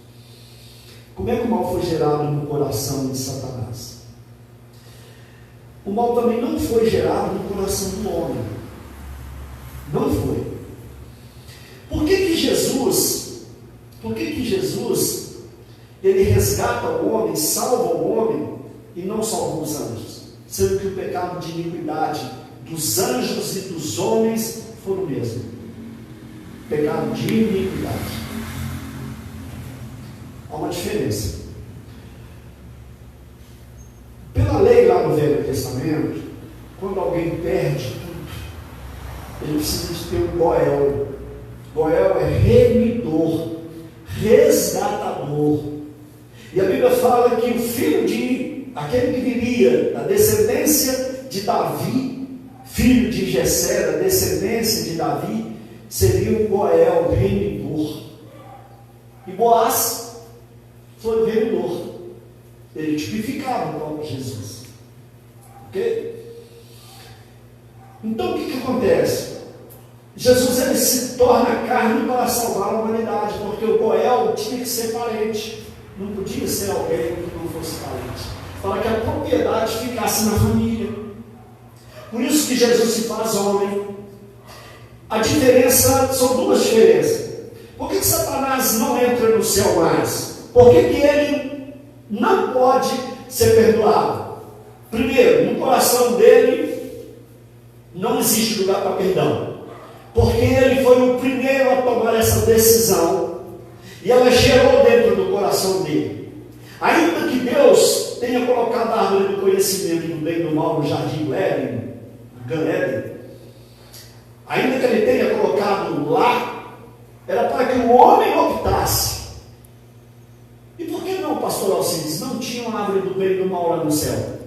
Como é que o mal foi gerado no coração de Satanás? O mal também não foi gerado no coração do homem. Não foi. Por que Jesus, ele resgata o homem, salva o homem, e não salva os anjos? Sendo que o pecado de iniquidade dos anjos e dos homens foi o mesmo. Pecado de iniquidade. Há uma diferença. Pela lei lá no Velho Testamento, quando alguém perde tudo, ele precisa de ter um Goel. Goel é remidor, resgatador. E a Bíblia fala que o filho aquele que viria da descendência de Davi, filho de Jessé, da descendência de Davi, seria um Goel, remidor. E Boaz foi o remidor. Ele tipificava o próprio Jesus. Ok? Então o que acontece? Jesus ele se torna carne para salvar a humanidade, porque o Goel tinha que ser parente, não podia ser alguém que não fosse parente, para que a propriedade ficasse na família. Por isso que Jesus se faz homem. A diferença, são duas diferenças. Por que Satanás não entra no céu mais? Por que ele não pode ser perdoado? Primeiro, no coração dele não existe lugar para perdão, porque ele foi o primeiro a tomar essa decisão, e ela gerou dentro do coração dele. Ainda que Deus tenha colocado a árvore do conhecimento do bem e do mal no jardim do Éden, ainda que ele tenha colocado lá, era para que o homem optasse. E por que não, pastor Alcides? Não tinha uma árvore do bem e do mal lá no céu?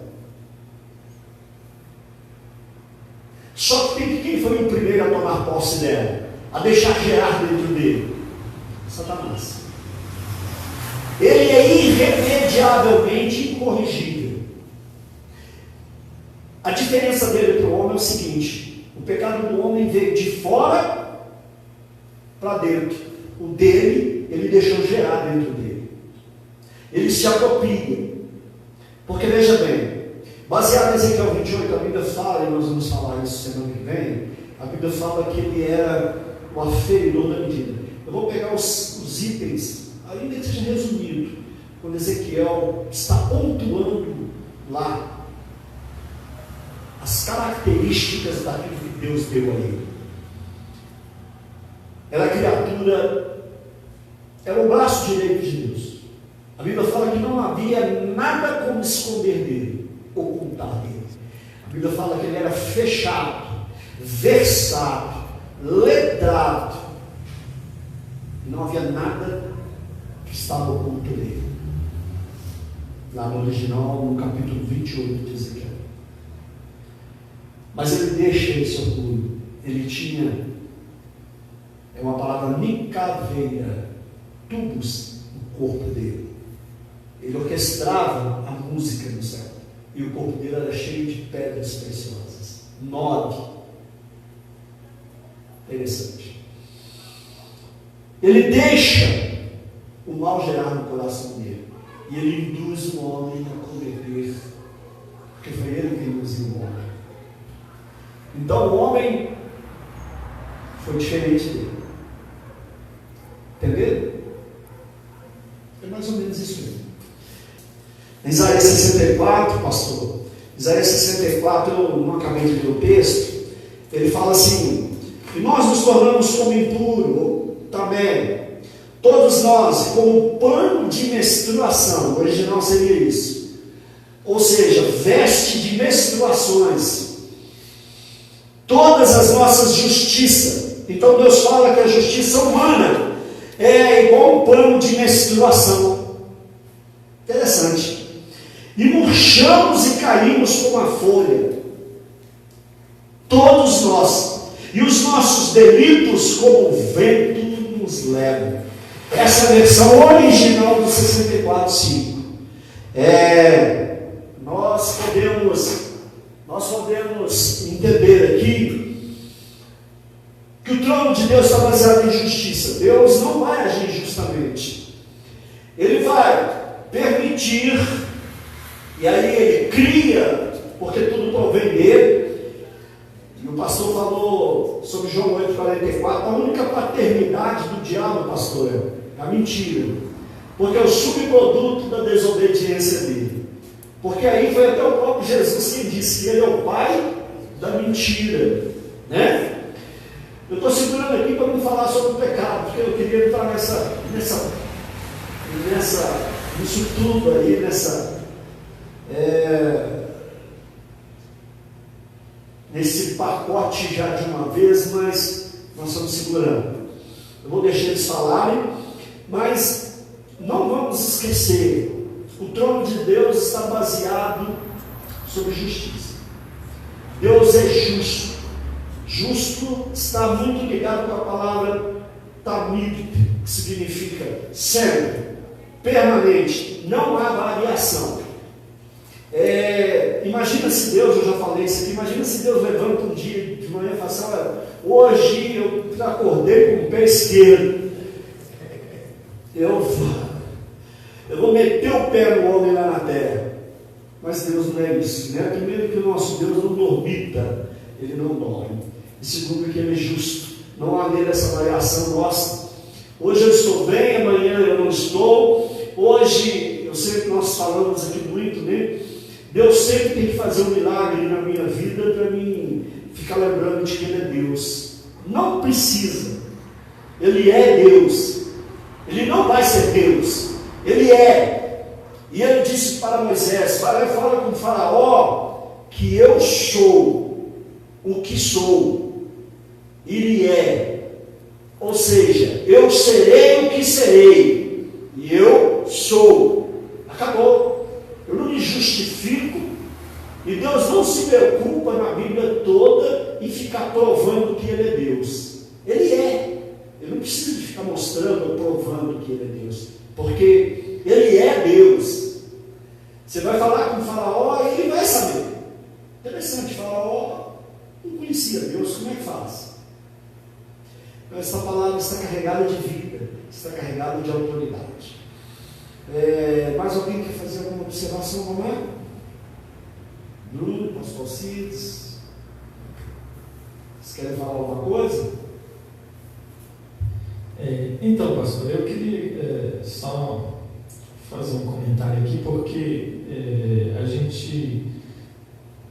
Só que quem foi o primeiro a tomar posse dela? A deixar gerar dentro dele? Satanás. Ele é irremediavelmente incorrigível. A diferença dele para o homem é o seguinte: o pecado do homem veio de fora para dentro. O dele, ele deixou gerar dentro dele. Ele se apropria. Porque veja bem, baseado em Ezequiel 28, a Bíblia fala, e nós vamos falar isso semana que vem, a Bíblia fala que ele era o aferidor da medida. Eu vou pegar os itens, ainda que seja resumido, quando Ezequiel está pontuando lá as características daquilo que Deus deu a ele. Era a criatura, era o braço direito de Deus. A Bíblia fala que não havia nada como esconder dele, ocultar dele. A Bíblia fala que ele era fechado, versado, letrado. Não havia nada que estava oculto dele. Lá no original, no capítulo 28 de Ezequiel. Mas ele deixa esse orgulho. Ele tinha, é uma palavra nicaveira, tubos no corpo dele. Ele orquestrava a música no céu. E o corpo dele era cheio de pedras preciosas. 9. Interessante. Ele deixa o mal gerar no coração dele. E ele induz o homem a cometer. Porque foi ele que induziu o homem. Então o homem foi diferente dele. Entendeu? É mais ou menos isso mesmo. Isaías 64, pastor, Isaías 64, eu não acabei de ler o texto, ele fala assim: e nós nos tornamos como impuro também, todos nós, como pano de menstruação. O original seria isso, ou seja, veste de menstruações, todas as nossas justiças. Então Deus fala que a justiça humana é igual um pano de menstruação. Interessante. E murchamos e caímos como a folha, todos nós, e os nossos delitos como o vento nos leva. Essa é a versão original do 64:5. Nós podemos entender aqui que o trono de Deus está baseado em justiça. Deus não vai agir injustamente. Ele vai permitir. E aí ele cria, porque tudo provém dele. E o pastor falou sobre João 8,44, a única paternidade do diabo, pastor, é a mentira. Porque é o subproduto da desobediência dele. Porque aí foi até o próprio Jesus quem disse que ele é o pai da mentira. Né? Eu estou segurando aqui para não falar sobre o pecado, porque eu queria entrar nisso tudo aí, nesse pacote já de uma vez, mas nós estamos segurando. Eu vou deixar eles falarem, mas não vamos esquecer, o trono de Deus está baseado sobre justiça. Deus é justo. Justo está muito ligado com a palavra tamid, que significa sempre, permanente, não há variação. Imagina se Deus, eu já falei isso aqui, imagina se Deus levanta um dia de manhã e fala assim: olha, hoje eu acordei com o pé esquerdo, eu vou meter o pé no homem lá na terra. Mas Deus não é isso, né? Primeiro que o nosso Deus não dormita, ele não dorme. E segundo que ele é justo, não há nele essa variação nossa. Hoje eu estou bem, amanhã eu não estou. Hoje, eu sei que nós falamos aqui muito, né? Deus sempre tem que fazer um milagre na minha vida para mim ficar lembrando de que Ele é Deus. Não precisa. Ele é Deus. Ele não vai ser Deus, ele é. E ele disse para Moisés: fala com o Faraó que eu sou o que sou, ele é. Ou seja, eu serei o que serei, e eu sou. Acabou. Eu não me justifico. E Deus não se preocupa na Bíblia toda em ficar provando que Ele é Deus. Ele é. Ele não precisa de ficar mostrando ou provando que Ele é Deus, porque Ele é Deus. Você vai falar com o Faraó e ele vai saber. Interessante, Faraó não conhecia Deus, como é que faz? Essa palavra está carregada de vida, está carregada de autoridade. Mais alguém quer fazer alguma observação, Romero? Bruno, pastor Cides, vocês querem falar alguma coisa? Então, pastor, eu queria só fazer um comentário aqui, porque a gente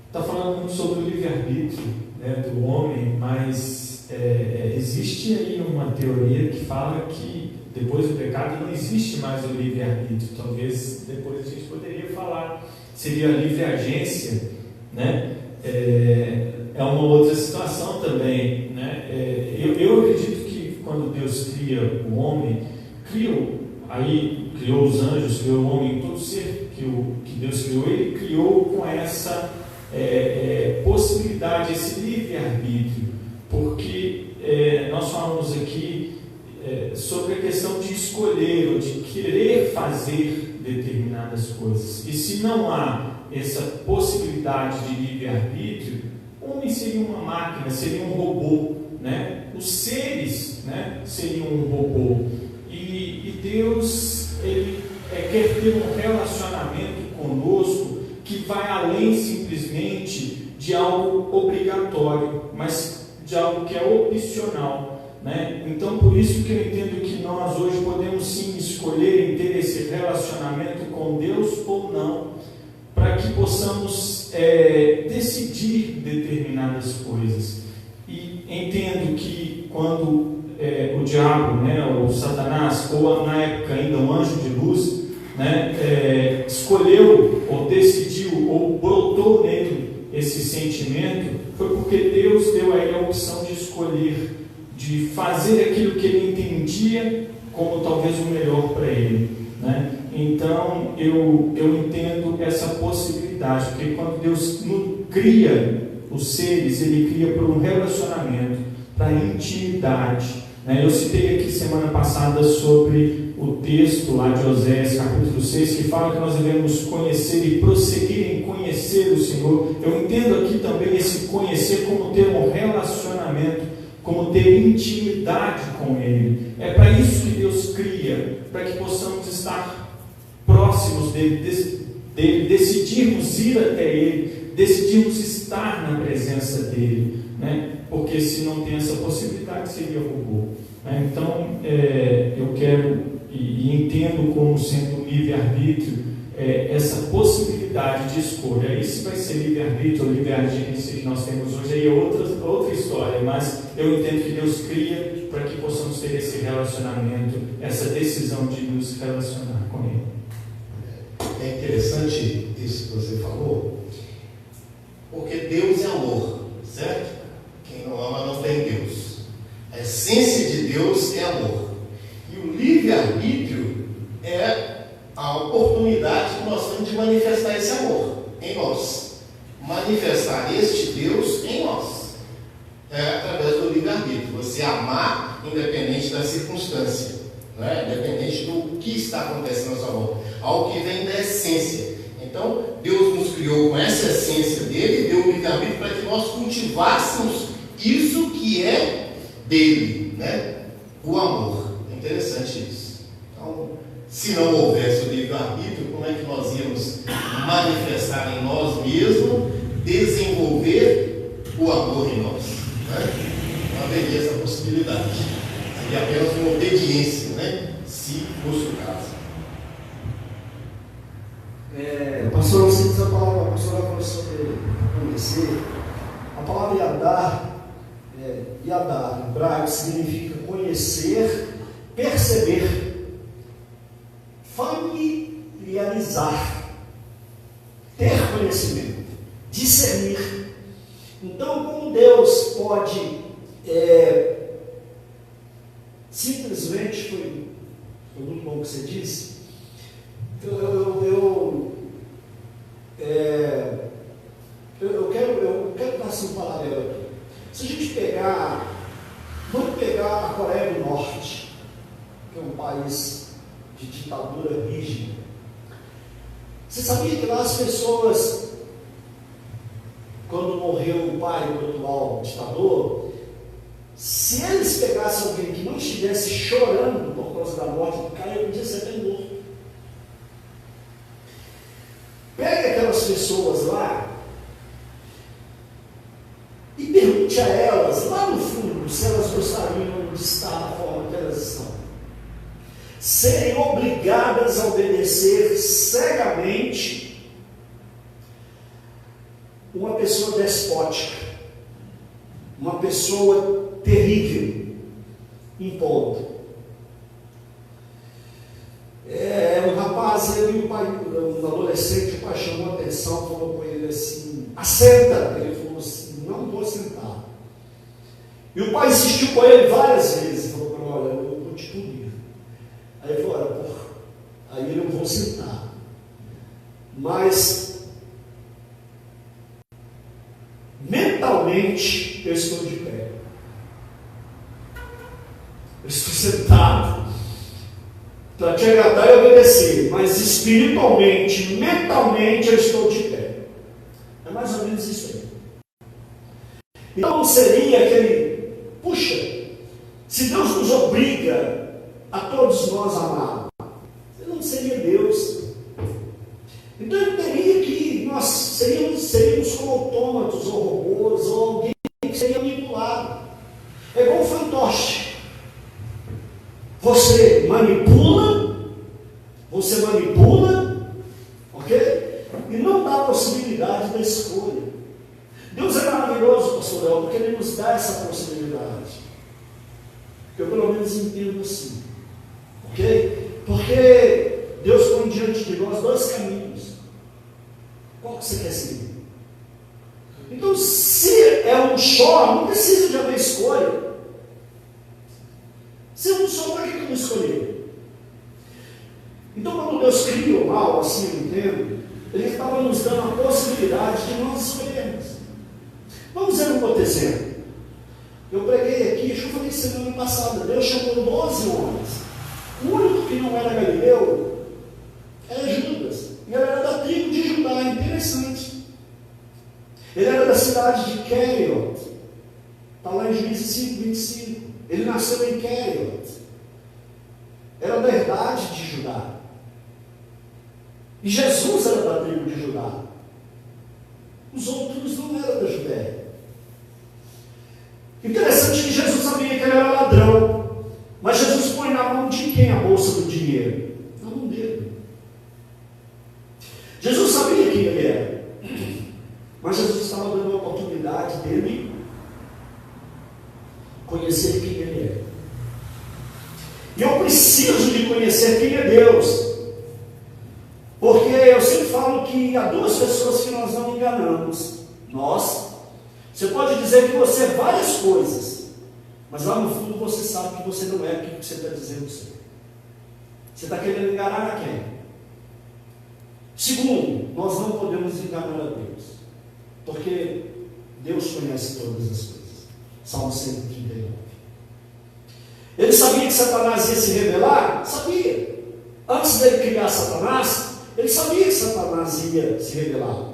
está falando muito sobre o livre-arbítrio, né, do homem, mas existe aí uma teoria que fala que depois do pecado não existe mais o livre-arbítrio. Talvez depois a gente poderia falar, seria a livre-agência, né? É uma outra situação também, né? Eu acredito que quando Deus cria o homem, criou os anjos, criou o homem, todo ser que Deus criou, Ele criou com essa possibilidade, esse livre-arbítrio, porque nós falamos aqui sobre a questão de escolher ou de querer fazer determinadas coisas. E se não há essa possibilidade de livre-arbítrio, o homem seria uma máquina, seria um robô, né? Os seres, né, seriam um robô. E Deus, Ele quer ter um relacionamento conosco que vai além simplesmente de algo obrigatório, mas de algo que é opcional, né? Então, por isso que eu entendo que nós hoje podemos sim escolher em ter esse relacionamento com Deus ou não, para que possamos decidir determinadas coisas. E entendo que quando o diabo, né, ou Satanás, ou na época ainda um anjo de luz, né, escolheu ou decidiu ou brotou nele esse sentimento, foi porque Deus deu a ele a opção de escolher, de fazer aquilo que ele entendia como talvez o melhor para ele, né? Então eu entendo essa possibilidade, porque quando Deus cria os seres, Ele cria para um relacionamento, para intimidade, né? Eu citei aqui semana passada sobre o texto lá de Oséias, capítulo 6, que fala que nós devemos conhecer e prosseguir em conhecer o Senhor. Eu entendo aqui também esse conhecer como ter um relacionamento, como ter intimidade com Ele. É para isso que Deus cria, para que possamos estar próximos dele, decidirmos ir até Ele, decidirmos estar na presença dEle, né? Porque se não tem essa possibilidade, seria robô, né? Então, eu quero e entendo como sendo livre-arbítrio essa possibilidade de escolha. Aí se vai ser livre-arbítrio ou livre-agência que nós temos hoje, aí é outra história, mas eu entendo que Deus cria para que possamos ter esse relacionamento, essa decisão de nos relacionar com Ele. É interessante isso que você falou, porque Deus é amor, certo? Quem não ama não tem Deus. A essência de Deus é amor. E o livre-arbítrio é a oportunidade que nós temos de manifestar esse amor em nós. Manifestar este Deus em nós. Através do livre-arbítrio. Você amar independente da circunstância, né? Independente do que está acontecendo na sua volta. Algo que vem da essência. Então, Deus nos criou com essa essência dele, deu o livre-arbítrio para que nós cultivássemos isso que é dele, né? O amor. É interessante isso. Então, se não houvesse o livre-arbítrio, como é que nós íamos manifestar em nós mesmos, desenvolver o amor em nós, né? Não haveria essa possibilidade. Seria apenas uma obediência, né? Se fosse o caso. Pastor, você diz a palavra, a pastora falou sobre conhecer. A palavra Yadar, em hebraico, significa conhecer, perceber. conhecimento, discernir. Então, como Deus pode simplesmente, foi muito bom o que você disse, eu quero dar assim um paralelo aqui. Se a gente vamos pegar a Coreia do Norte, que é um país de ditadura rígida. Você sabia que lá as pessoas, quando morreu o pai do atual ditador, se eles pegassem alguém que não estivesse chorando por causa da morte do cara, ele podia ser até morto. Pega aquelas pessoas lá e pergunte a elas, lá no fundo, se elas gostariam de estar da forma que elas estão. Serem obrigadas a obedecer cegamente uma pessoa despótica, uma pessoa terrível, impondo. Um rapaz, um adolescente, o pai chamou a atenção, falou com ele assim, assenta. Ele falou assim, não vou sentar. E o pai insistiu com ele várias vezes, falou, olha, eu vou te punir. Aí ele falou, olha, aí eu vou sentar. Mas mentalmente eu estou de pé. Eu estou sentado para te agradar e obedecer, mas espiritualmente, mentalmente eu estou de pé. É mais ou menos isso aí. Então não seria aquele, puxa, se Deus nos obriga a todos nós amar, ele não seria Deus. Então ele teria que, nós seríamos como autômatos ou robôs, ou alguém que seria manipulado. É igual um fantoche. Você manipula, ok? E não dá a possibilidade da escolha. Deus é maravilhoso, pastor Léo, porque Ele nos dá essa possibilidade. Eu pelo menos entendo assim, ok? Porque Deus põe diante de nós dois caminhos. Qual que você quer seguir? Então, se é um só, não precisa de haver escolha. Se é um só, para que eu não escolher? Então, quando Deus cria o mal, assim eu entendo, Ele estava nos dando a possibilidade de nós escolhermos. Vamos ver um outro exemplo. Eu preguei aqui, acho que eu falei semana passada, Deus chamou 12 homens. O único que não era Galileu era Judas. E ele era da tribo de Judá, interessante. Ele era da cidade de Queriot. Está lá em Juízes 5, 25. Ele nasceu em Queriot. Era da herdade de Judá. E Jesus era da tribo de Judá. Os outros não eram da Judéia. Interessante que Jesus sabia que ele era ladrão. Mas Jesus põe na mão de quem a bolsa do dinheiro? Na mão dele. Jesus sabia quem ele era. Mas Jesus estava dando a oportunidade dele conhecer quem ele é. E eu preciso de conhecer quem é Deus. Porque eu sempre falo que há duas pessoas que nós não enganamos. Você pode dizer que você é várias coisas, mas lá no fundo você sabe que você não é aquilo que você está dizendo ser. Você está querendo enganar a quem? Segundo, nós não podemos enganar a Deus, porque Deus conhece todas as coisas. Salmo 139. Ele sabia que Satanás ia se rebelar? Sabia. Antes dele criar Satanás, ele sabia que Satanás ia se rebelar.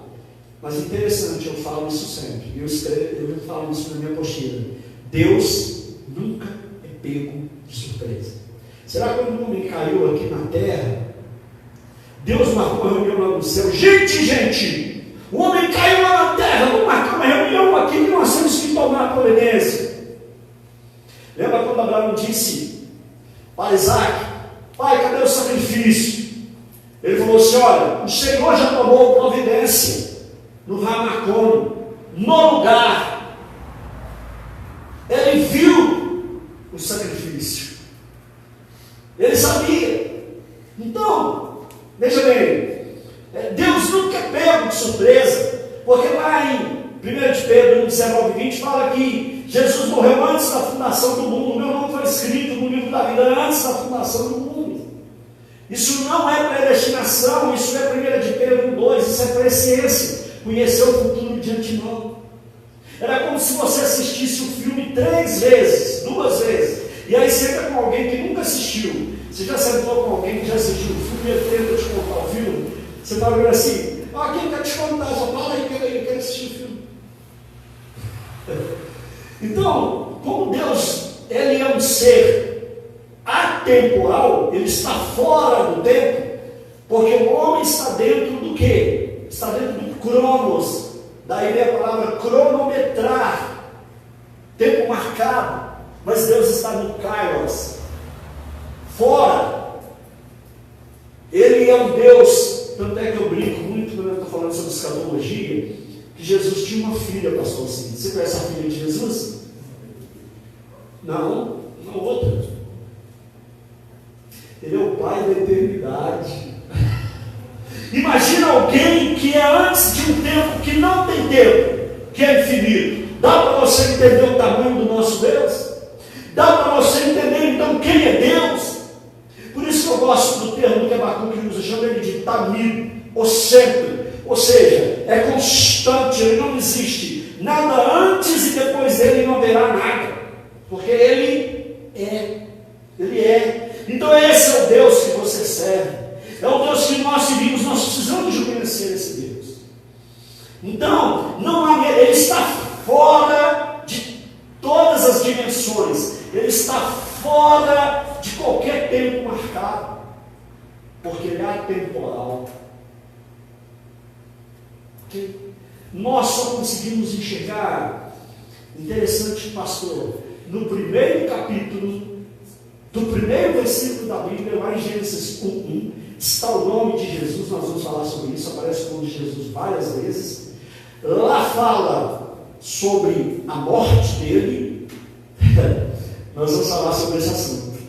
Mas interessante, eu falo isso sempre. Eu falo isso na minha apostila. Deus nunca é pego de surpresa. Será que quando o homem caiu aqui na terra, Deus marcou uma reunião lá no céu? Gente, o homem caiu lá na terra, vamos marcar uma reunião aqui que nós temos que tomar a providência. Lembra quando Abraão disse para Isaac: pai, cadê o sacrifício? Ele falou assim: olha, o Senhor já tomou providência no Ramacon, no lugar. Ele viu o sacrifício. Ele sabia. Então, veja bem, Deus nunca é pego de surpresa. 1 de Pedro 19:20 fala que Jesus morreu antes da fundação do mundo. O meu nome foi escrito no livro da vida antes da fundação do mundo. Isso não é predestinação, isso é 1 de Pedro 2, isso é presciência, conhecer o futuro de antemão. Era como se você assistisse o filme 3 vezes, 2 vezes, e aí senta com alguém que nunca assistiu. Você já sentou com alguém que já assistiu o filme e ele tenta te contar o filme? Você está vendo assim, quem quer te contar? Só fala aí que ele quer assistir o filme. Então, como Deus, Ele é um ser atemporal, Ele está fora do tempo, porque o homem está dentro do quê? Está dentro do cronos, daí vem a palavra cronometrar, tempo marcado, mas Deus está no kairos, fora. Ele é um Deus, tanto é que eu brinco muito quando eu estou falando sobre escatologia, que Jesus tinha uma filha, pastor Cid. Você conhece a filha de Jesus? Não, uma outra. Ele é o Pai da eternidade. Imagina alguém que é antes de um tempo que não tem tempo, que é infinito. Dá para você entender o tamanho do nosso Deus? Dá para você entender então quem é Deus? Por isso que eu gosto do termo que Abacuque usa, chama ele de tamid, ou sempre. Ou seja, é constante, ele não existe nada antes e depois dele não haverá nada, porque ele é. Então esse é o Deus que você serve, é o Deus que nós seguimos. Nós precisamos de conhecer esse Deus. Então, ele está fora de todas as dimensões, ele está fora de qualquer tempo marcado, porque ele é atemporal. Nós só conseguimos enxergar, interessante, pastor, no primeiro capítulo do primeiro versículo da Bíblia, lá em Gênesis 1:1, está o nome de Jesus. Nós vamos falar sobre isso, aparece o nome de Jesus várias vezes. Lá fala sobre a morte dele. Nós vamos falar sobre esse assunto.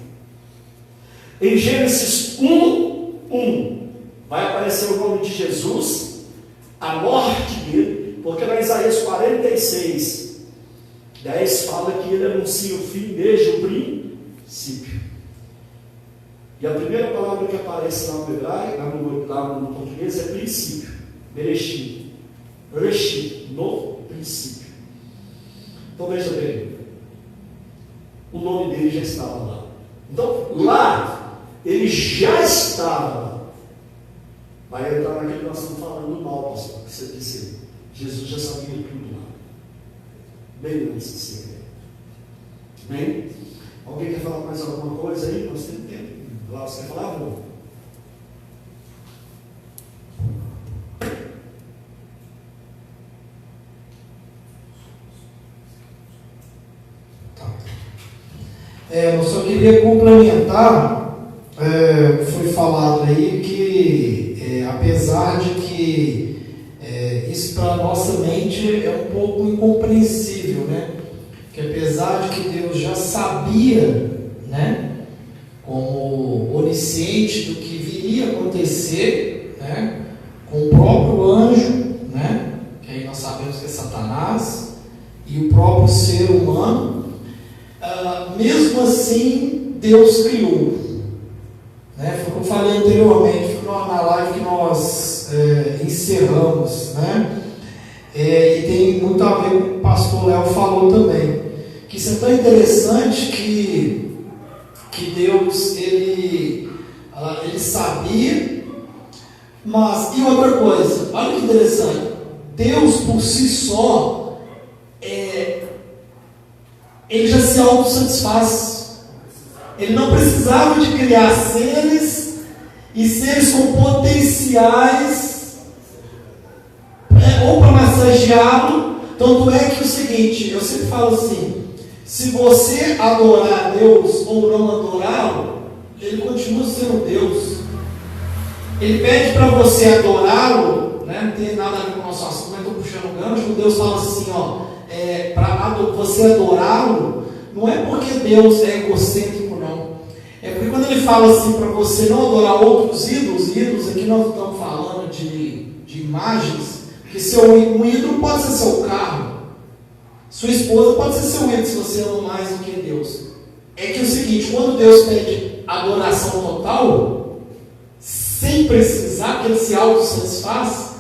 Em Gênesis 1:1 vai aparecer o nome de Jesus, a morte dele, porque na Isaías 46:10 fala que ele anuncia o fim desde o princípio. E a primeira palavra que aparece lá no hebraico, lá no português, é princípio. Bereshit. Bereshit, no princípio. Então veja bem, o nome dele já estava lá. Então lá, ele já estava lá. Vai entrar naquilo que nós estamos falando mal, pastor, que você disse. Jesus já sabia tudo lá, bem antes de ser. Bem? Alguém quer falar mais alguma coisa aí? Nós temos tempo. Lá você quer falar, não? Eu só queria complementar. Foi falado aí que, apesar de que isso para a nossa mente é um pouco incompreensível, né? Que apesar de que Deus já sabia, né, como onisciente do que viria a acontecer, né, com o próprio anjo, né, que aí nós sabemos que é Satanás, e o próprio ser humano, mesmo assim Deus criou. Né? Foi o que eu falei anteriormente, foi na live que nós encerramos, né? E tem muito a ver com o que o pastor Léo falou também, que isso é tão interessante que Deus, ele sabia, mas, e outra coisa, olha que interessante, Deus por si só, ele já se autossatisfaz. Ele não precisava de criar seres e seres com potenciais ou para massageá-lo. Tanto é que o seguinte, eu sempre falo assim, se você adorar a Deus ou não adorá-lo, ele continua sendo Deus. Ele pede para você adorá-lo, né? Não tem nada a ver com o nosso assunto, mas estou puxando o gancho. Deus fala assim, para você adorá-lo, não é porque Deus é egocêntrico, não. É porque quando ele fala assim para você não adorar outros ídolos, ídolos aqui nós estamos falando de imagens, Porque um ídolo pode ser seu carro, sua esposa pode ser seu ídolo, se você ama mais do que Deus. É que é o seguinte, quando Deus pede adoração total, sem precisar que ele se autossatisfaz,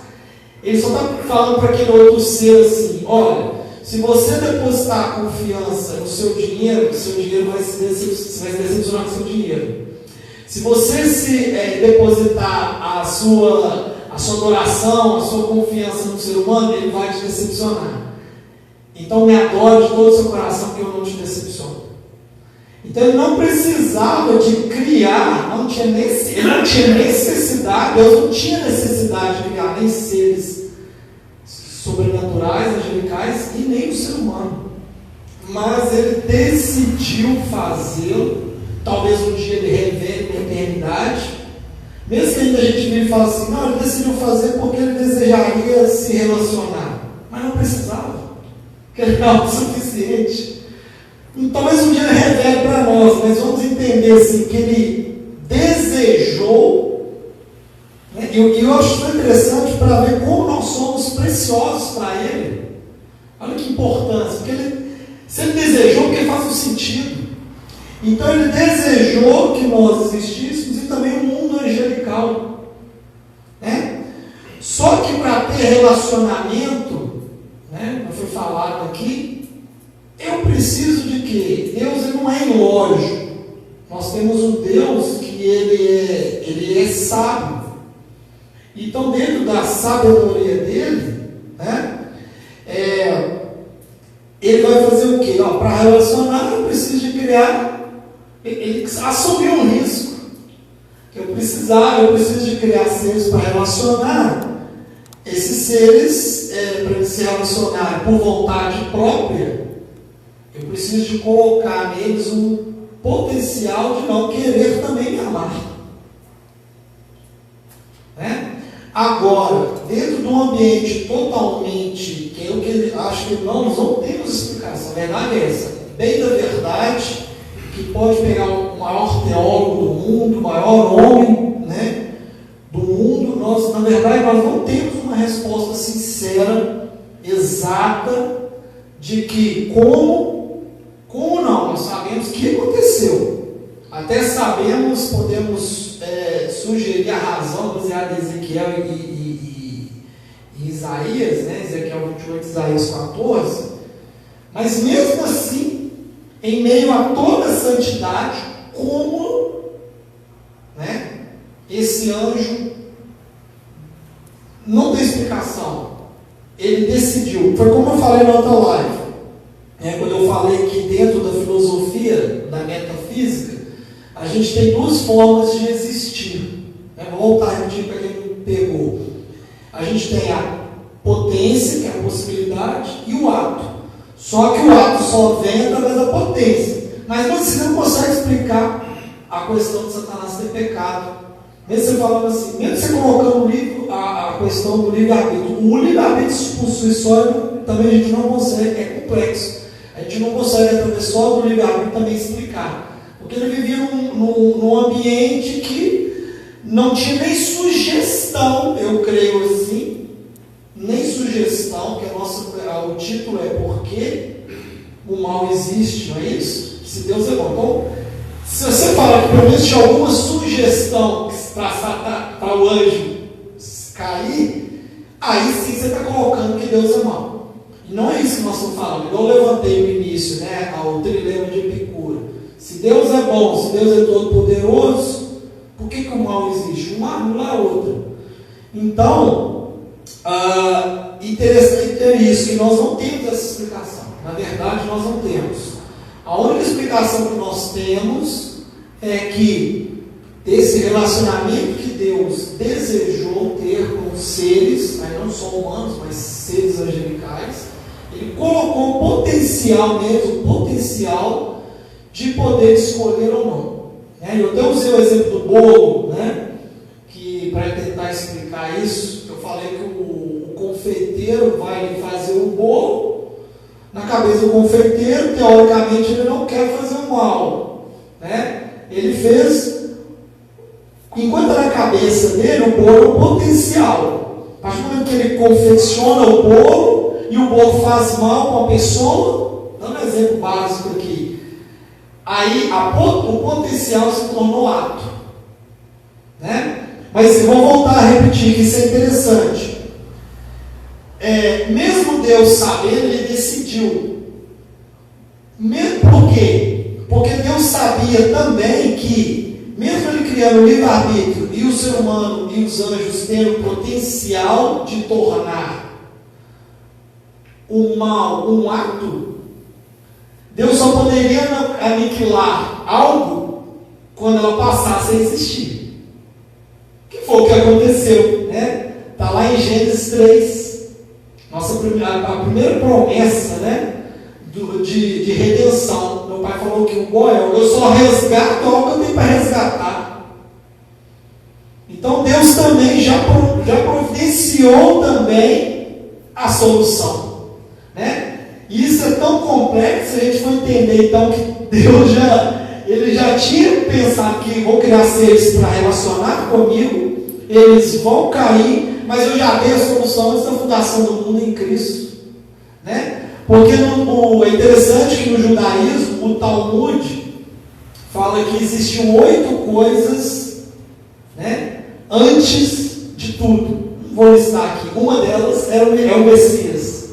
ele só está falando para aquele outro ser assim: olha, se você depositar confiança no seu dinheiro vai se decepcionar com o seu dinheiro. Se você depositar a sua adoração, a sua confiança no ser humano, ele vai te decepcionar. Então me adore de todo o seu coração, que eu não te decepciono. Então ele não precisava de criar, ele não tinha necessidade, Deus não tinha necessidade de criar nem seres sobrenaturais, angelicais e nem o ser humano. Mas ele decidiu fazê-lo. Talvez um dia ele revele na eternidade. Mesmo que ainda a gente vire e fale assim: não, ele decidiu fazer porque ele desejaria se relacionar. Mas não precisava, porque ele é autossuficiente. Então, talvez um dia ele revele para nós, mas vamos entender assim, que ele desejou. Né? E eu acho tão interessante para ver como nós somos preciosos para ele. Olha que importância, porque se ele desejou, porque faz um sentido. Então ele desejou que nós existíssemos e também o mundo angelical. Né? Só que para ter relacionamento, né, não foi falado aqui, eu preciso de quê? Deus ele não é ilógico. Nós temos um Deus que ele é sábio. Então, dentro da sabedoria dele, né, ele vai fazer o quê? Para relacionar, eu preciso de criar. Ele assumiu um risco. Eu preciso de criar seres para relacionar. Esses seres, para eles se relacionarem por vontade própria, eu preciso de colocar neles um potencial de não querer também me amar. Né? Agora, dentro de um ambiente totalmente, que eu acho que nós não temos explicação, a verdade é essa, bem da verdade, que pode pegar o maior teólogo do mundo, o maior homem, né, do mundo, na verdade nós não temos uma resposta sincera, exata, de que como não, nós sabemos o que aconteceu. Até sabemos, podemos sugerir a razão baseada em Ezequiel e Isaías, né? Ezequiel 28, Isaías 14, mas mesmo assim, em meio a toda a santidade, como, né, esse anjo não tem explicação, ele decidiu. Foi como eu falei na outra live, quando eu falei que dentro da filosofia, da metafísica, a gente tem duas formas de existir. Vou voltar a repetir para quem não pegou. A gente tem a potência, que é a possibilidade, e o ato. Só que o ato só vem através da potência. Mas você não consegue explicar a questão de Satanás ter pecado. Mesmo você falando assim, mesmo você colocando no livro a questão do livre-arbítrio, o livre-arbítrio por si só também a gente não consegue, é complexo. A gente não consegue, através só do livre-arbítrio, também explicar. Porque ele vivia num ambiente que não tinha nem sugestão, eu creio assim, nem sugestão, que o título é Por que o mal existe, não é isso? Se Deus é bom. Então, se você falar que pelo menos tinha alguma sugestão para o anjo cair, aí sim você está colocando que Deus é mau. E não é isso que nós estamos falando. Eu levantei no início, né, ao trilema de Epicuro. Se Deus é bom, se Deus é todo poderoso, por que o mal existe? Uma anula a outra. Então, interessante ter isso, que nós não temos essa explicação. Na verdade, nós não temos. A única explicação que nós temos é que esse relacionamento que Deus desejou ter com seres, aí não só humanos, mas seres angelicais, Ele colocou o potencial mesmo, o potencial de poder escolher ou não. Eu até usei o exemplo do bolo, né? Que para tentar explicar isso, eu falei que o confeiteiro vai fazer o bolo. Na cabeça do confeiteiro, teoricamente, ele não quer fazer o mal, né? Ele fez, enquanto na cabeça dele, o bolo é um potencial A partir do momento que ele confecciona o bolo e o bolo faz mal para a pessoa, dando um exemplo básico aqui, aí o potencial se tornou ato, né? Mas eu vou voltar a repetir que isso é interessante. Mesmo Deus sabendo, ele decidiu. Por quê? Porque Deus sabia também que, mesmo ele criando o livre-arbítrio e o ser humano e os anjos tendo o potencial de tornar o mal um ato, Deus só poderia aniquilar algo quando ela passasse a existir. Que foi o que aconteceu, né? Está lá em Gênesis 3. A primeira promessa, né? De redenção. Meu pai falou que o Goel, eu só resgato algo que eu tenho para resgatar. Então Deus também já providenciou também a solução, né? E isso é tão complexo, a gente foi entender então que Deus ele já tinha pensado que vou criar seres para relacionar comigo, eles vão cair, mas eu já dei a solução antes da fundação do mundo em Cristo, né? Porque é interessante que no judaísmo, o Talmud fala que existiam 8 coisas, né, antes de tudo. Vou listar aqui. Uma delas é o Messias.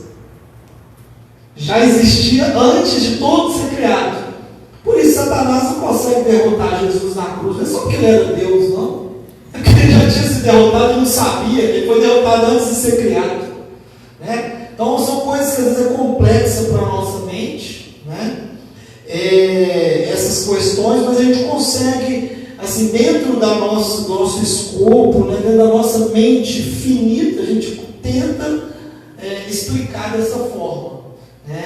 Já existia antes de todo ser criado. Por isso Satanás não consegue derrotar Jesus na cruz. Não é só porque ele era Deus, não. É porque ele já tinha se derrotado e não sabia. Ele foi derrotado antes de ser criado, né? Então são coisas que às vezes é complexa para a nossa mente, né? Essas questões, mas a gente consegue, assim, dentro do nosso escopo, né, dentro da nossa mente finita, a gente tenta explicar dessa forma, né?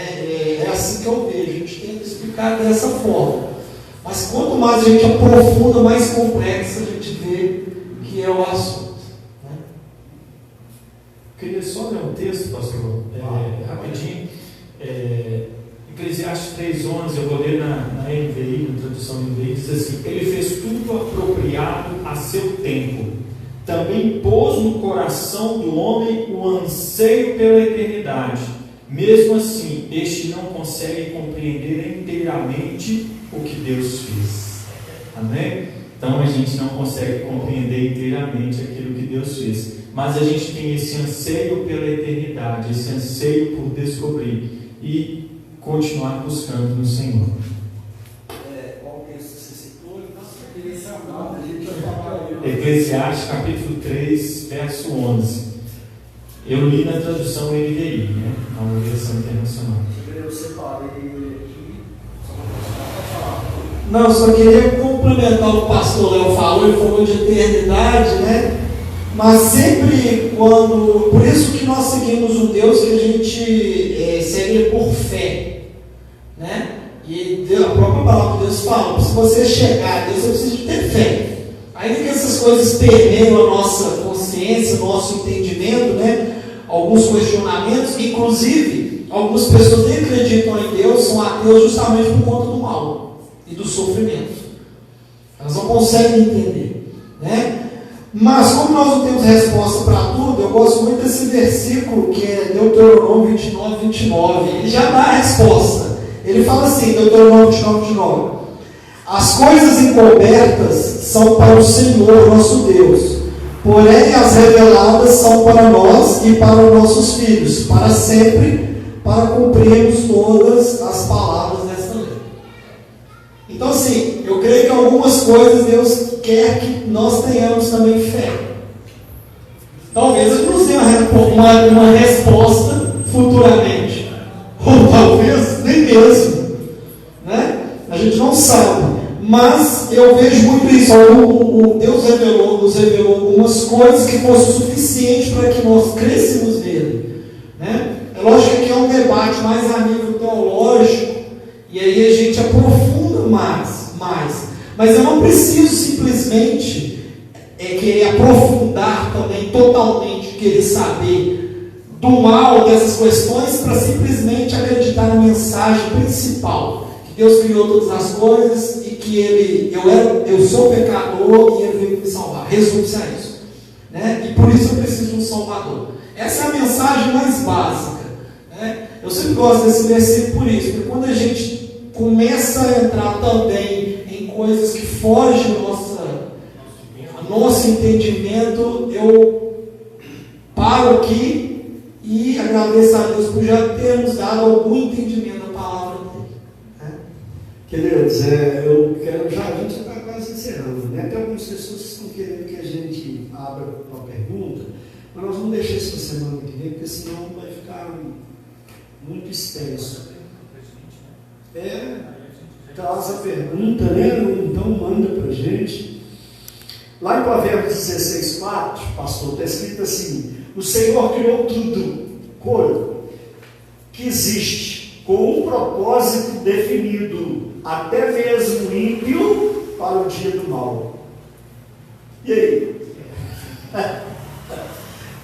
É assim que eu vejo, a gente tenta explicar dessa forma. Mas quanto mais a gente aprofunda, mais complexo a gente vê que é o assunto. Queria só ler um texto, pastor, rapidinho. Eclesiastes 3:11, eu vou ler na NVI, na tradução NVI, diz assim: ele fez tudo apropriado a seu tempo, também pôs no coração do homem o anseio pela eternidade. Mesmo assim, este não consegue compreender inteiramente o que Deus fez. Amém? Então a gente não consegue compreender inteiramente aquilo que Deus fez. Mas a gente tem esse anseio pela eternidade, esse anseio por descobrir e continuar buscando no Senhor. Qual texto você citou? Eclesiastes capítulo 3, verso 11. Eu li na tradução NVI, né? Na versão internacional. Eu separei aqui. Não, só queria complementar o que o pastor Léo falou, ele falou de eternidade, né? Mas sempre quando... Por isso que nós seguimos um Deus que a gente segue por fé, né? E a própria palavra de Deus fala, se você chegar a Deus, você precisa de ter fé. Ainda que essas coisas permeiam a nossa consciência, o nosso entendimento, né? Alguns questionamentos, inclusive, algumas pessoas nem acreditam em Deus, são ateus justamente por conta do mal e do sofrimento. Elas não conseguem entender, né? Mas como nós não temos resposta para tudo, eu gosto muito desse versículo que é Deuteronômio 29. Ele já dá a resposta. Ele fala assim, Deuteronômio 29. As coisas encobertas são para o Senhor nosso Deus, porém as reveladas são para nós e para os nossos filhos, para sempre, para cumprirmos todas as palavras desta lei. Então assim, eu creio que algumas coisas Deus quer que nós tenhamos também fé. Talvez Ele nos dê uma resposta futuramente, ou talvez nem mesmo, né? A gente não sabe, mas eu vejo muito isso. Deus nos revelou algumas coisas que fossem suficientes para que nós crescêssemos nele, né? É lógico que aqui é um debate mais a nível teológico, e aí a gente aprofunda mais. Mas eu não preciso simplesmente querer aprofundar também totalmente, querer saber do mal dessas questões para simplesmente acreditar na mensagem principal, que Deus criou todas as coisas e que eu sou pecador e Ele veio me salvar. Resume-se a isso. né? E por isso eu preciso de um Salvador. Essa é a mensagem mais básica, né? Eu sempre gosto desse versículo por isso, porque quando a gente começa a entrar também em coisas que fogem do nosso entendimento, eu paro aqui e agradeço a Deus por já termos dado algum entendimento da palavra dele, né? Queridos, eu quero já, a gente está quase encerrando, né? Tem algumas pessoas que estão querendo que a gente abra uma pergunta, mas nós vamos deixar isso para semana que vem, porque senão vai ficar muito extenso. Traz a pergunta, né? Então manda para a gente. Lá em Provérbios 16:4, pastor, está escrito assim: o Senhor criou tudo, que existe, com um propósito definido, até mesmo ímpio para o dia do mal. E aí?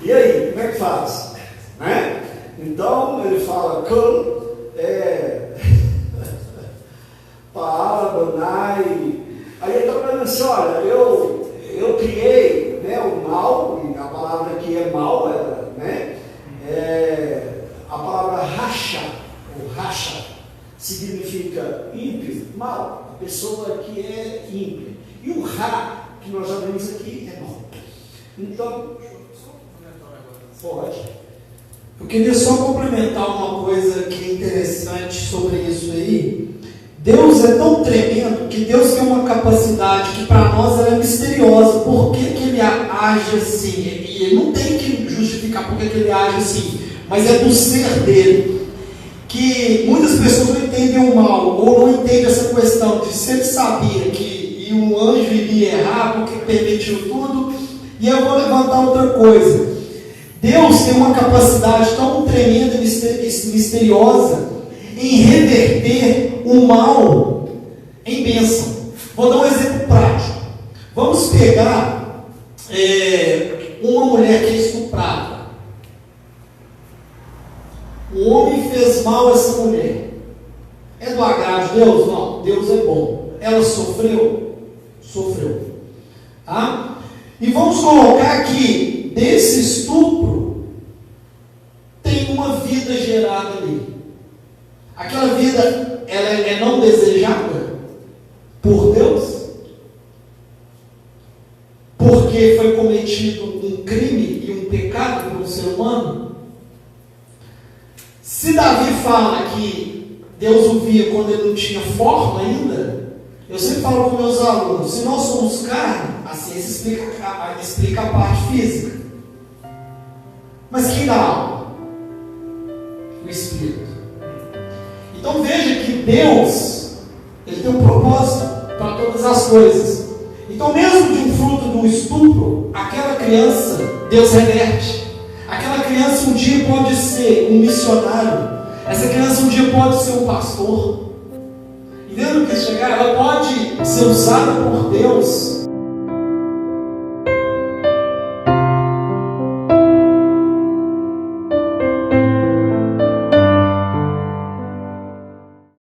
E aí, como é que faz? Né? Então, ele fala, para Adonai. Aí ele está falando assim, olha, eu criei, né, o mal, e a palavra aqui é mal, né? A palavra racha, ou racha, significa ímpio, mal, a pessoa que é ímpia. E o ra, que nós já vimos aqui, é mal. Então, pode. Eu queria só complementar uma coisa que é interessante sobre isso aí. Deus é tão tremendo que Deus tem uma capacidade que para nós ela é misteriosa. Por que Ele age assim? E Ele não tem que justificar por que Ele age assim, mas é do ser dele. Que muitas pessoas não entendem o mal, ou não entendem essa questão de se Ele sabia que um anjo iria errar porque permitiu tudo. E eu vou levantar outra coisa. Deus tem uma capacidade tão tremenda e misteriosa em reverter o mal em bênção. Vou dar um exemplo prático. Vamos pegar uma mulher que é estuprada. O homem fez mal a essa mulher. É do agrado de Deus? Não, Deus é bom. Ela sofreu? Sofreu. Tá? E vamos colocar que desse estupro tem uma vida gerada ali. Aquela vida, ela é não desejada por Deus? Porque foi cometido um crime e um pecado por um ser humano? Se Davi fala que Deus o via quando ele não tinha forma ainda, eu sempre falo com meus alunos, se nós somos carne, a ciência explica a parte física. Mas quem dá alma? O Espírito. Então veja que Deus, Ele tem um propósito para todas as coisas. Então mesmo de um fruto do estupro, aquela criança, Deus reverte. Aquela criança um dia pode ser um missionário. Essa criança um dia pode ser um pastor. Entendeu o que chegar? Ela pode ser usada por Deus